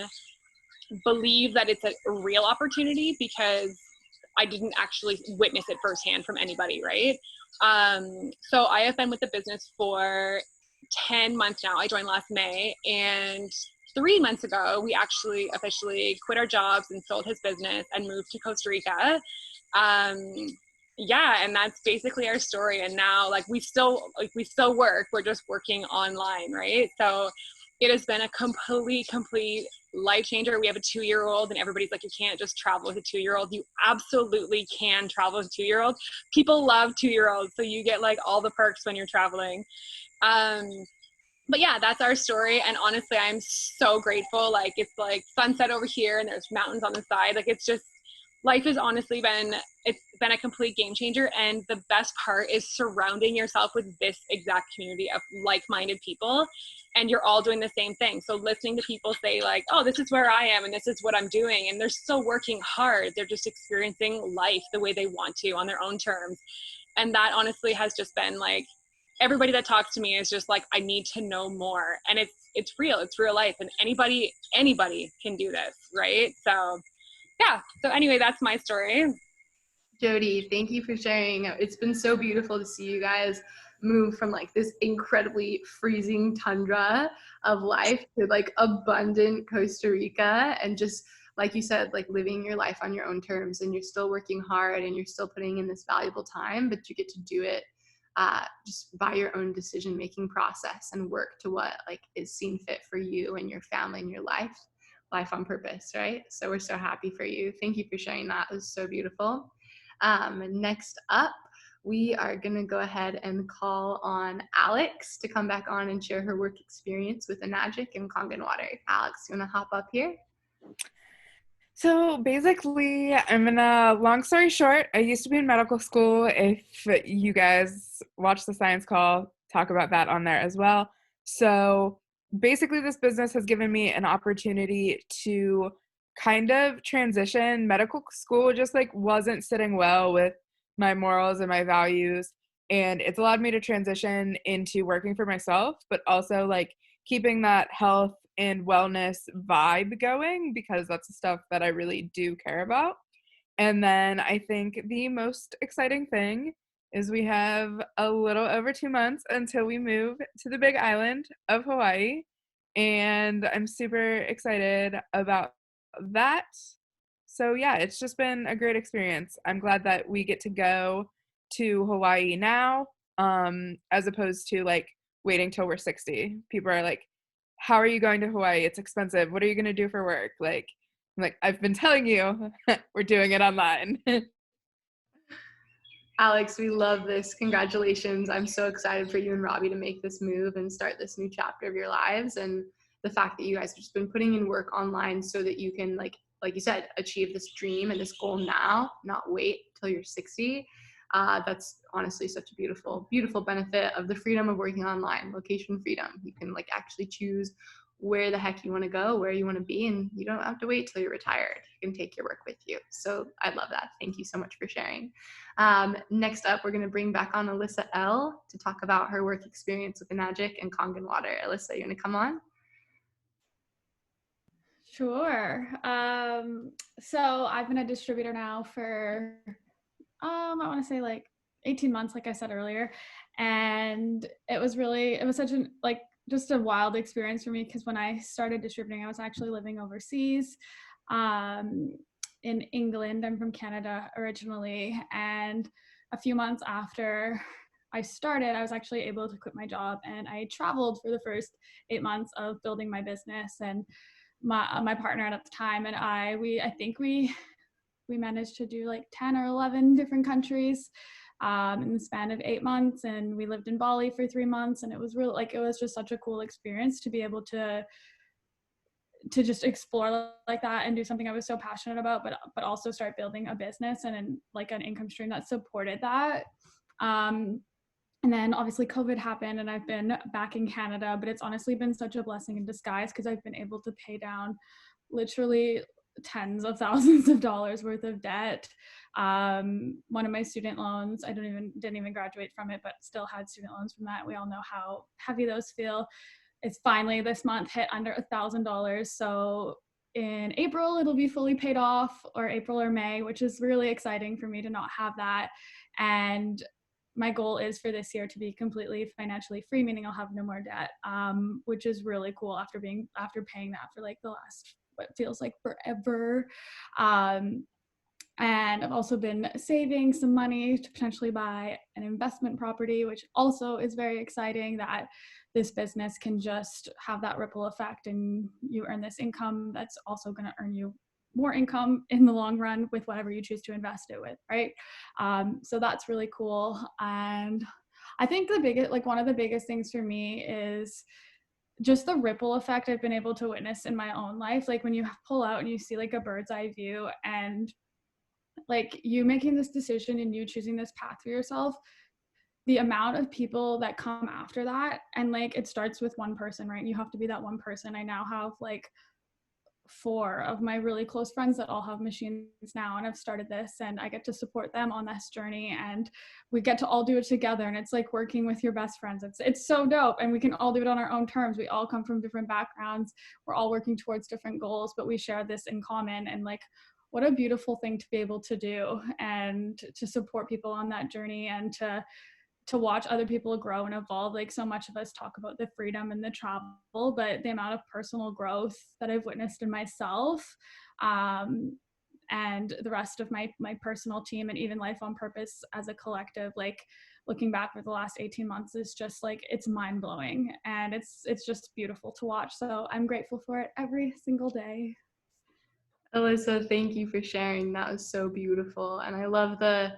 believe that it's a real opportunity because I didn't actually witness it firsthand from anybody, right? So I have been with the business for 10 months now. I joined last May, and 3 months ago, we actually officially quit our jobs and sold his business and moved to Costa Rica. Yeah, and that's basically our story. And now we still work, we're just working online, right? So it has been a complete life changer. We have a 2-year-old, and everybody's like, you can't just travel with a 2-year-old. You absolutely can travel with a 2-year-old. People love 2-year-olds, so you get all the perks when you're traveling. But yeah, that's our story. And honestly, I'm so grateful. It's sunset over here and there's mountains on the side. It's just, life has honestly been a complete game changer. And the best part is surrounding yourself with this exact community of like-minded people, and you're all doing the same thing. So listening to people say oh, this is where I am and this is what I'm doing, and they're still working hard. They're just experiencing life the way they want to on their own terms. And that honestly has just been everybody that talks to me is just I need to know more. And it's real life, and anybody can do this, right? So yeah. So anyway, that's my story. Jody, thank you for sharing. It's been so beautiful to see you guys move from this incredibly freezing tundra of life to abundant Costa Rica, and just like you said, living your life on your own terms, and you're still working hard and you're still putting in this valuable time, but you get to do it just by your own decision-making process and work to what is seen fit for you and your family and your life on purpose, right? So we're so happy for you. Thank you for sharing that. It was so beautiful. Next up, we are gonna go ahead and call on Alex to come back on and share her work experience with Enagic and Kangen water. Alex, you wanna hop up here? So basically, long story short, I used to be in medical school. If you guys watch the science call, talk about that on there as well. So basically, this business has given me an opportunity to kind of transition. Medical school just wasn't sitting well with my morals and my values. And it's allowed me to transition into working for myself, but also keeping that health and wellness vibe going, because that's the stuff that I really do care about. And then I think the most exciting thing is we have a little over 2 months until we move to the big island of Hawaii. And I'm super excited about that. So yeah, it's just been a great experience. I'm glad that we get to go to Hawaii now, as opposed to waiting till we're 60. People are how are you going to Hawaii? It's expensive. What are you going to do for work? I'm I've been telling you, we're doing it online. Alex, we love this. Congratulations. I'm so excited for you and Robbie to make this move and start this new chapter of your lives. And the fact that you guys have just been putting in work online so that you can, like you said, achieve this dream and this goal now, not wait till you're 60. That's honestly such a beautiful benefit of the freedom of working online, location freedom. You can actually choose where the heck you want to go, where you want to be, and you don't have to wait till you're retired. You can take your work with you. So I love that. Thank you so much for sharing. Next up, we're going to bring back on Alyssa L to talk about her work experience with Enagic and Kangen water. Alyssa, you want to come on? Sure. So I've been a distributor now for I want to say 18 months, like I said earlier. And it was such an just a wild experience for me, because when I started distributing, I was actually living overseas in England. I'm from Canada originally. And a few months after I started, I was actually able to quit my job, and I traveled for the first 8 months of building my business. And my partner at the time and I think we managed to do 10 or 11 different countries in the span of 8 months. And we lived in Bali for 3 months, and it was really it was just such a cool experience to be able to just explore like that and do something I was so passionate about, but also start building a business and an income stream that supported that. And then obviously COVID happened, and I've been back in Canada, but it's honestly been such a blessing in disguise, because I've been able to pay down literally tens of thousands of dollars worth of debt. One of my student loans, I didn't even graduate from it, but still had student loans from that. We all know how heavy those feel. It's finally this month hit under $1,000. So in April, it'll be fully paid off, or April or May, which is really exciting for me to not have that. And my goal is for this year to be completely financially free, meaning I'll have no more debt, which is really cool after paying that for like the last, what feels like forever. And I've also been saving some money to potentially buy an investment property, which also is very exciting, that this business can just have that ripple effect and you earn this income that's also going to earn you more income in the long run with whatever you choose to invest it with, right? So that's really cool. And I think one of the biggest things for me is just the ripple effect I've been able to witness in my own life. Like when you pull out and you see like a bird's eye view, and like you making this decision and you choosing this path for yourself, the amount of people that come after that, and like it starts with one person, right? You have to be that one person. I now have like 4 of my really close friends that all have machines now, and I've started this, and I get to support them on this journey, and we get to all do it together, and it's like working with your best friends. It's so dope, and we can all do it on our own terms. We all come from different backgrounds, we're all working towards different goals, but we share this in common. And like, what a beautiful thing to be able to do, and to support people on that journey, and to watch other people grow and evolve. Like so much of us talk about the freedom and the travel, but the amount of personal growth that I've witnessed in myself, and the rest of my personal team, and even Life on Purpose as a collective, like looking back for the last 18 months is just like, it's mind blowing, and it's just beautiful to watch. So I'm grateful for it every single day. Alyssa, thank you for sharing. That was so beautiful. And I love the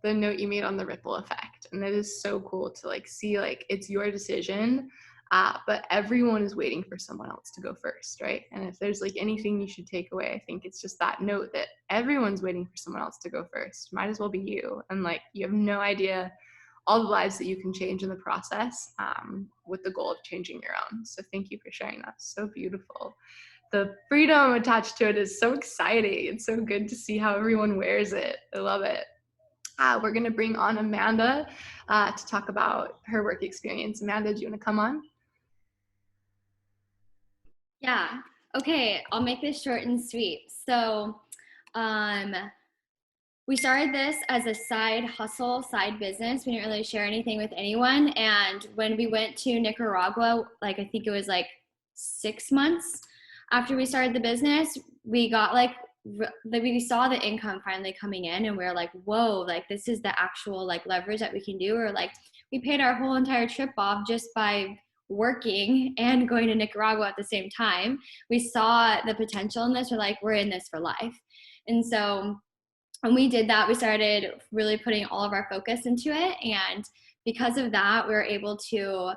note you made on the ripple effect. And it is so cool to like see like it's your decision, but everyone is waiting for someone else to go first, right? And if there's like anything you should take away, I think it's just that note that everyone's waiting for someone else to go first. Might as well be you. And like, you have no idea all the lives that you can change in the process, with the goal of changing your own. So thank you for sharing that. So beautiful. The freedom attached to it is so exciting. It's so good to see how everyone wears it. I love it. We're going to bring on Amanda to talk about her work experience. Amanda, do you want to come on? Yeah. Okay. I'll make this short and sweet. So we started this as a side hustle, side business. We didn't really share anything with anyone. And when we went to Nicaragua, like I think it was like 6 months after we started the business, we got we saw the income finally coming in, and we were like, whoa, like this is the actual like leverage that we can do. Or like we paid our whole entire trip off just by working and going to Nicaragua at the same time. We saw the potential in this. We're like, we're in this for life. And so when we did that, we started really putting all of our focus into it. And because of that, we were able to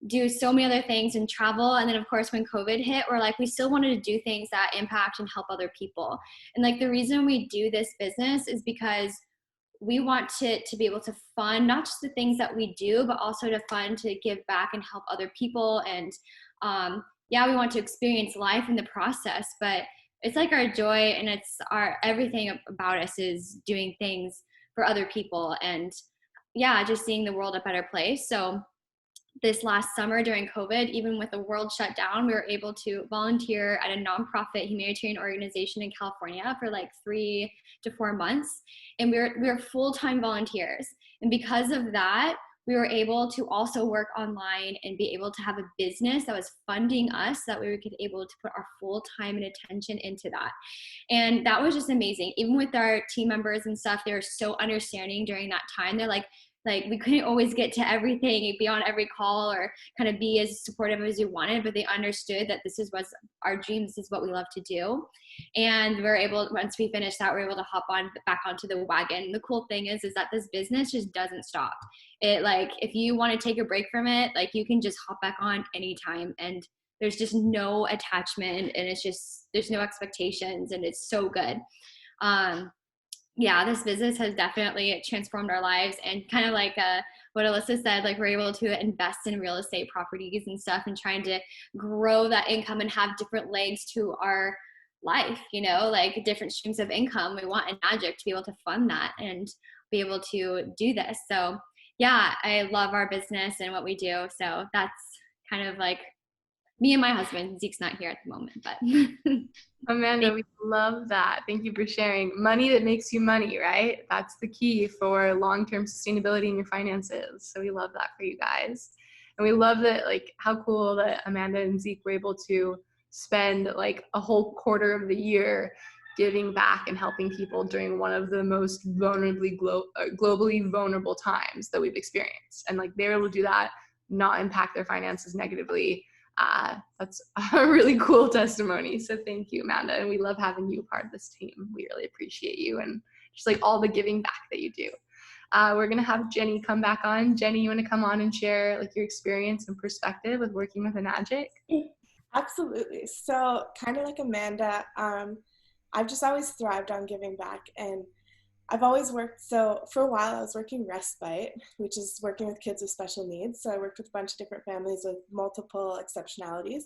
do so many other things and travel. And then of course, when COVID hit, we're like, we still wanted to do things that impact and help other people. And like the reason we do this business is because we want to be able to fund not just the things that we do, but also to fund, to give back and help other people. And we want to experience life in the process, but it's like our joy, and it's our everything about us is doing things for other people, and just seeing the world a better place. So this last summer during COVID, even with the world shut down, we were able to volunteer at a nonprofit humanitarian organization in California for like 3 to 4 months. And we were full-time volunteers. And because of that, we were able to also work online and be able to have a business that was funding us, so that we could able to put our full time and attention into that. And that was just amazing. Even with our team members and stuff, they were so understanding during that time. They're like we couldn't always get to everything, be on every call, or kind of be as supportive as we wanted, but they understood that this is what's our dreams, this is what we love to do. And we're able, once we finished that, we're able to hop back onto the wagon. The cool thing is that this business just doesn't stop. It like, if you want to take a break from it, like you can just hop back on anytime, and there's just no attachment, and it's just, there's no expectations, and it's so good. This business has definitely transformed our lives, and kind of like what Alyssa said, like we're able to invest in real estate properties and stuff, and trying to grow that income and have different legs to our life, like different streams of income. We want Magic to be able to fund that and be able to do this. So I love our business and what we do. So that's kind of like Me and my husband. Zeke's not here at the moment, but Amanda, we love that. Thank you for sharing. Money that makes you money, right? That's the key for long-term sustainability in your finances. So we love that for you guys. And we love that, like, how cool that Amanda and Zeke were able to spend like a whole quarter of the year giving back and helping people during one of the most globally vulnerable times that we've experienced. And like they're able to do that, not impact their finances negatively. That's a really cool testimony. So thank you, Amanda. And we love having you part of this team. We really appreciate you and just like all the giving back that you do. We're going to have Jenny come back on. Jenny, you want to come on and share like your experience and perspective with working with Enagic? Absolutely. So kind of like Amanda, I've just always thrived on giving back, and I've always worked, so for a while I was working respite, which is working with kids with special needs. So I worked with a bunch of different families with multiple exceptionalities.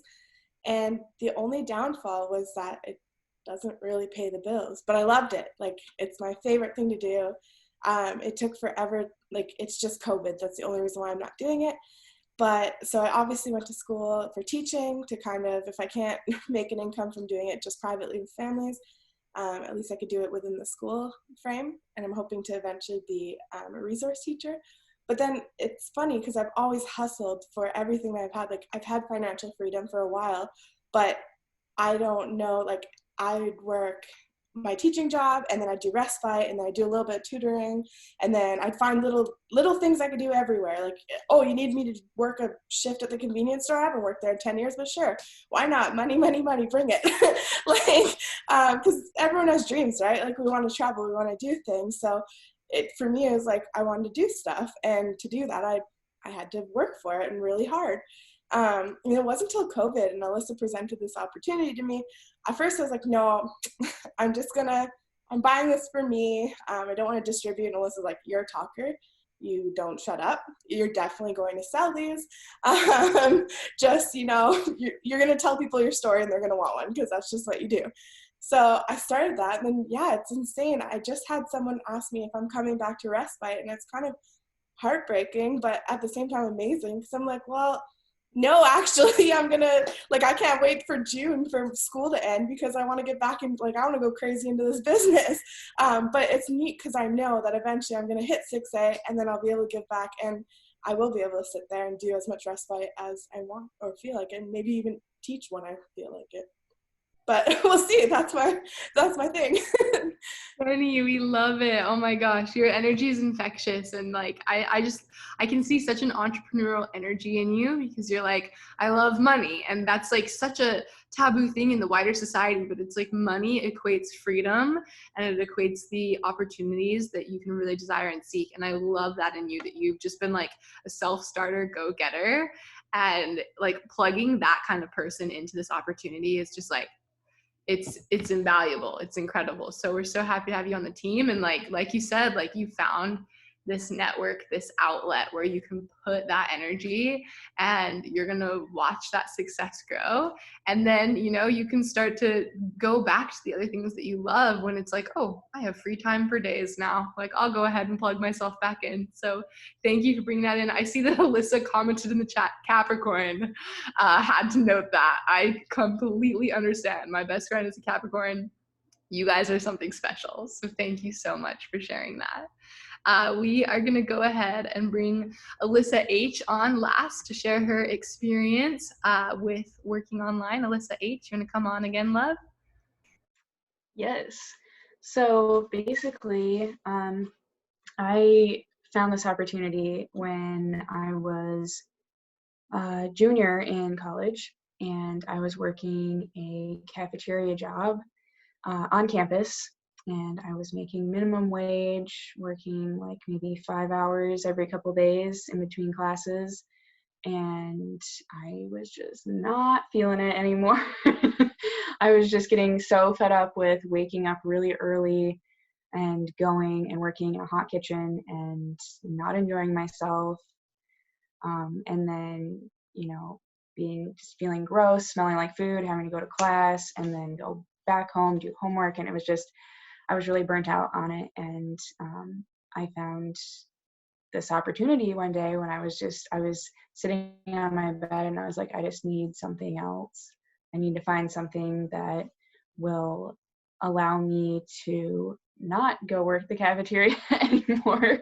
And the only downfall was that it doesn't really pay the bills, but I loved it. Like, it's my favorite thing to do. It took forever. Like, it's just COVID. That's the only reason why I'm not doing it. But so I obviously went to school for teaching to kind of, if I can't make an income from doing it just privately with families, at least I could do it within the school frame. And I'm hoping to eventually be a resource teacher. But then it's funny because I've always hustled for everything that I've had. Like, I've had financial freedom for a while, but I don't know, like, I would work my teaching job, and then I'd do respite, and then I'd do a little bit of tutoring, and then I'd find little things I could do everywhere. Like, oh, you need me to work a shift at the convenience store? I haven't worked there in 10 years, but sure, why not? Money, money, money, bring it. Like, because everyone has dreams, right? Like, we want to travel, we want to do things. So for me, it was like, I wanted to do stuff, and to do that, I had to work for it, and really hard. It wasn't until COVID and Alyssa presented this opportunity to me. At first I was like, no, I'm buying this for me. I don't want to distribute. And Alyssa's like, you're a talker. You don't shut up. You're definitely going to sell these. Just, you're going to tell people your story and they're going to want one because that's just what you do. So I started that, and then, yeah, it's insane. I just had someone ask me if I'm coming back to respite, and it's kind of heartbreaking, but at the same time amazing, because I'm like, well, no, actually, I can't wait for June for school to end because I want to get back and, I want to go crazy into this business. But it's neat because I know that eventually I'm going to hit 6A, and then I'll be able to give back, and I will be able to sit there and do as much respite as I want or feel like, and maybe even teach when I feel like it. But we'll see. That's my thing. Jenny, we love it. Oh my gosh, your energy is infectious, and like I can see such an entrepreneurial energy in you because you're like, I love money, and that's like such a taboo thing in the wider society, but it's like money equates freedom, and it equates the opportunities that you can really desire and seek. And I love that in you, that you've just been like a self-starter go-getter, and like plugging that kind of person into this opportunity is just like, it's invaluable. It's incredible. So we're so happy to have you on the team. And like you said, like, you found this network, this outlet where you can put that energy, and you're going to watch that success grow. And then, you can start to go back to the other things that you love when it's like, oh, I have free time for days now. Like, I'll go ahead and plug myself back in. So thank you for bringing that in. I see that Alyssa commented in the chat, Capricorn. Had to note that. I completely understand. My best friend is a Capricorn. You guys are something special. So thank you so much for sharing that. We are going to go ahead and bring Alyssa H on last to share her experience with working online. Alyssa H, you want to come on again, love? Yes. So basically, I found this opportunity when I was a junior in college, and I was working a cafeteria job on campus. And I was making minimum wage, working like maybe 5 hours every couple days in between classes. And I was just not feeling it anymore. I was just getting so fed up with waking up really early and going and working in a hot kitchen and not enjoying myself. And then, just feeling gross, smelling like food, having to go to class and then go back home, do homework. And it was just, I was really burnt out on it. And I found this opportunity one day when I was sitting on my bed and I was like, I just need something else. I need to find something that will allow me to not go work the cafeteria anymore.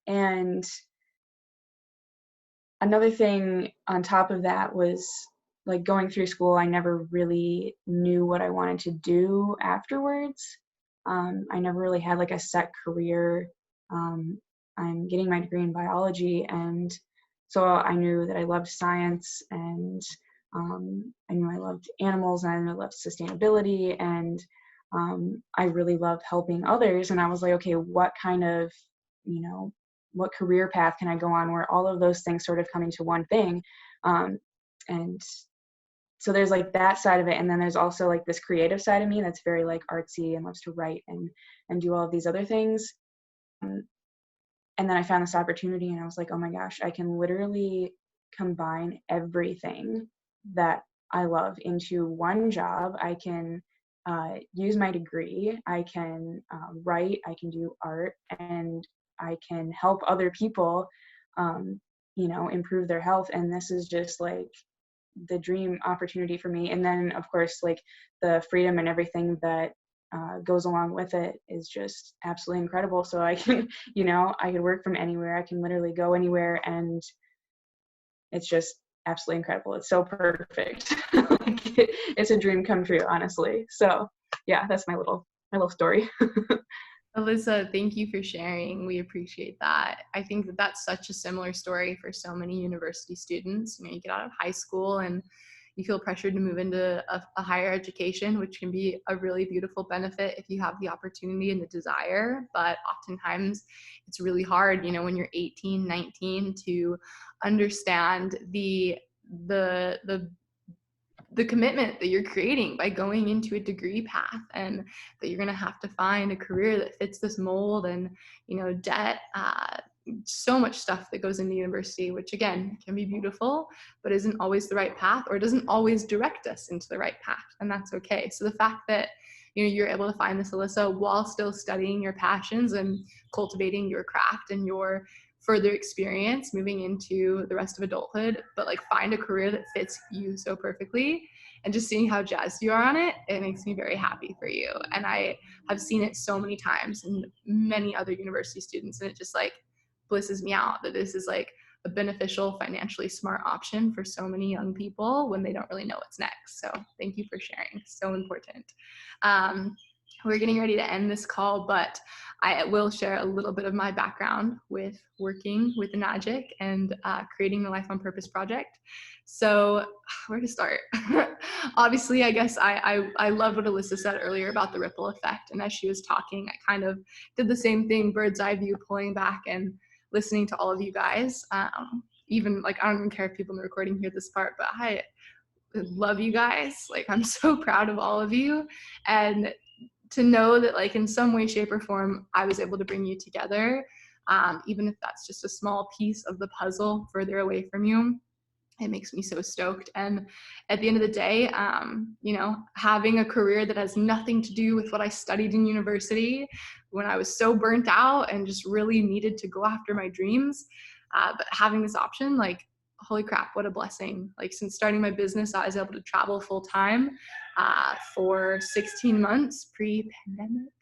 And another thing on top of that was like going through school, I never really knew what I wanted to do afterwards. I never really had like a set career. I'm getting my degree in biology, and so I knew that I loved science, and I knew I loved animals, and I knew I loved sustainability, and I really loved helping others. And I was like, okay, what kind of, what career path can I go on where all of those things sort of come into one thing? And so there's like that side of it, and then there's also like this creative side of me that's very like artsy and loves to write and do all of these other things. And then I found this opportunity, and I was like, oh my gosh, I can literally combine everything that I love into one job. I can use my degree, I can write, I can do art, and I can help other people, improve their health. And this is just like the dream opportunity for me. And then of course, like the freedom and everything that goes along with it is just absolutely incredible. So I can, I could work from anywhere. I can literally go anywhere, and it's just absolutely incredible. It's so perfect. It's a dream come true, honestly. So yeah, that's my little story. Alyssa, thank you for sharing. We appreciate that. I think that that's such a similar story for so many university students. You get out of high school and you feel pressured to move into a higher education, which can be a really beautiful benefit if you have the opportunity and the desire. But oftentimes it's really hard, when you're 18, 19 to understand the commitment that you're creating by going into a degree path, and that you're going to have to find a career that fits this mold, and debt, so much stuff that goes into university, which again can be beautiful but isn't always the right path, or doesn't always direct us into the right path, and that's okay. So the fact that you're able to find this, Alyssa, while still studying your passions and cultivating your craft and your further experience moving into the rest of adulthood, but like find a career that fits you so perfectly, and just seeing how jazzed you are on it, it makes me very happy for you. And I have seen it so many times in many other university students, and it just like blisses me out that this is like a beneficial, financially smart option for so many young people when they don't really know what's next. So thank you for sharing. So important. We're getting ready to end this call, but I will share a little bit of my background with working with Nagic and creating the Life on Purpose project. So where to start? Obviously, I guess I love what Alyssa said earlier about the ripple effect. And as she was talking, I kind of did the same thing, bird's eye view, pulling back and listening to all of you guys. Even like, I don't even care if people in the recording hear this part, but I love you guys. Like, I'm so proud of all of you. And to know that like in some way, shape, or form, I was able to bring you together, even if that's just a small piece of the puzzle further away from you, it makes me so stoked. And at the end of the day, having a career that has nothing to do with what I studied in university, when I was so burnt out and just really needed to go after my dreams, but having this option, like, holy crap, what a blessing. Like, since starting my business, I was able to travel full time for 16 months pre-pandemic.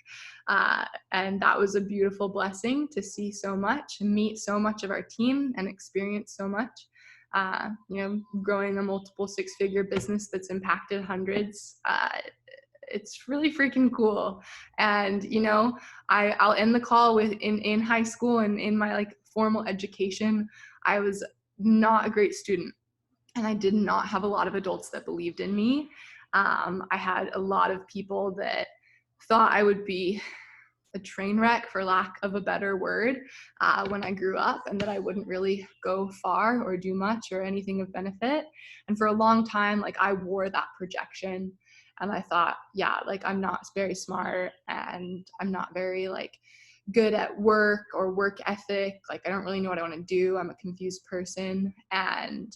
And that was a beautiful blessing to see so much and meet so much of our team and experience so much. Growing a multiple six-figure business that's impacted hundreds. It's really freaking cool. And, I'll end the call with in high school and in my like formal education, I was not a great student, and I did not have a lot of adults that believed in me. I had a lot of people that thought I would be a train wreck, for lack of a better word, when I grew up, and that I wouldn't really go far or do much or anything of benefit. And for a long time, like, I wore that projection, and I thought, yeah, like, I'm not very smart, and I'm not very like good at work or work ethic. Like, I don't really know what I want to do. I'm a confused person. And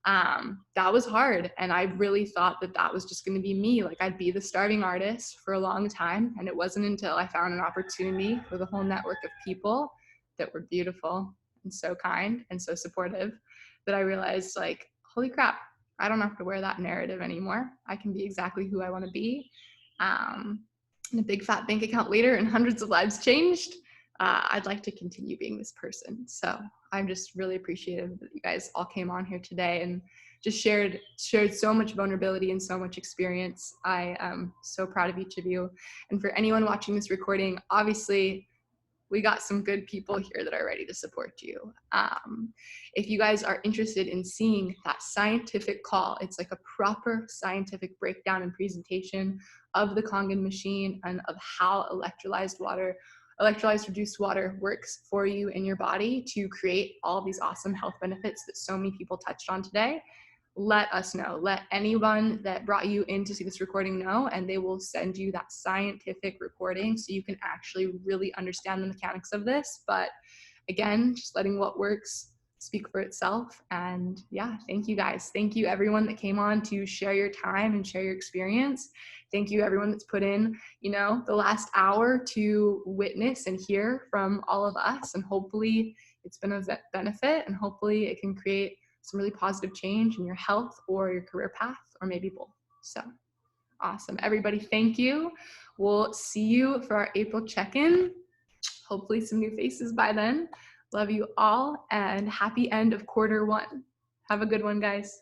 that was hard. And I really thought that that was just going to be me. Like, I'd be the starving artist for a long time. And it wasn't until I found an opportunity with a whole network of people that were beautiful and so kind and so supportive that I realized, like, holy crap, I don't have to wear that narrative anymore. I can be exactly who I want to be. And a big fat bank account later and hundreds of lives changed. I'd like to continue being this person. So I'm just really appreciative that you guys all came on here today and just shared so much vulnerability and so much experience. I am so proud of each of you. And for anyone watching this recording, obviously, we got some good people here that are ready to support you. If you guys are interested in seeing that scientific call, it's like a proper scientific breakdown and presentation of the Kangen machine and of how electrolyzed reduced water works for you in your body to create all these awesome health benefits that so many people touched on today. Let us know. Let anyone that brought you in to see this recording know, and they will send you that scientific recording so you can actually really understand the mechanics of this. But again, just letting what works speak for itself. And yeah, thank you guys. Thank you everyone that came on to share your time and share your experience. Thank you everyone that's put in, the last hour to witness and hear from all of us. And hopefully it's been a benefit, and hopefully it can create some really positive change in your health or your career path, or maybe both. So awesome. Everybody, thank you. We'll see you for our April check-in. Hopefully some new faces by then. Love you all, and happy end of quarter one. Have a good one, guys.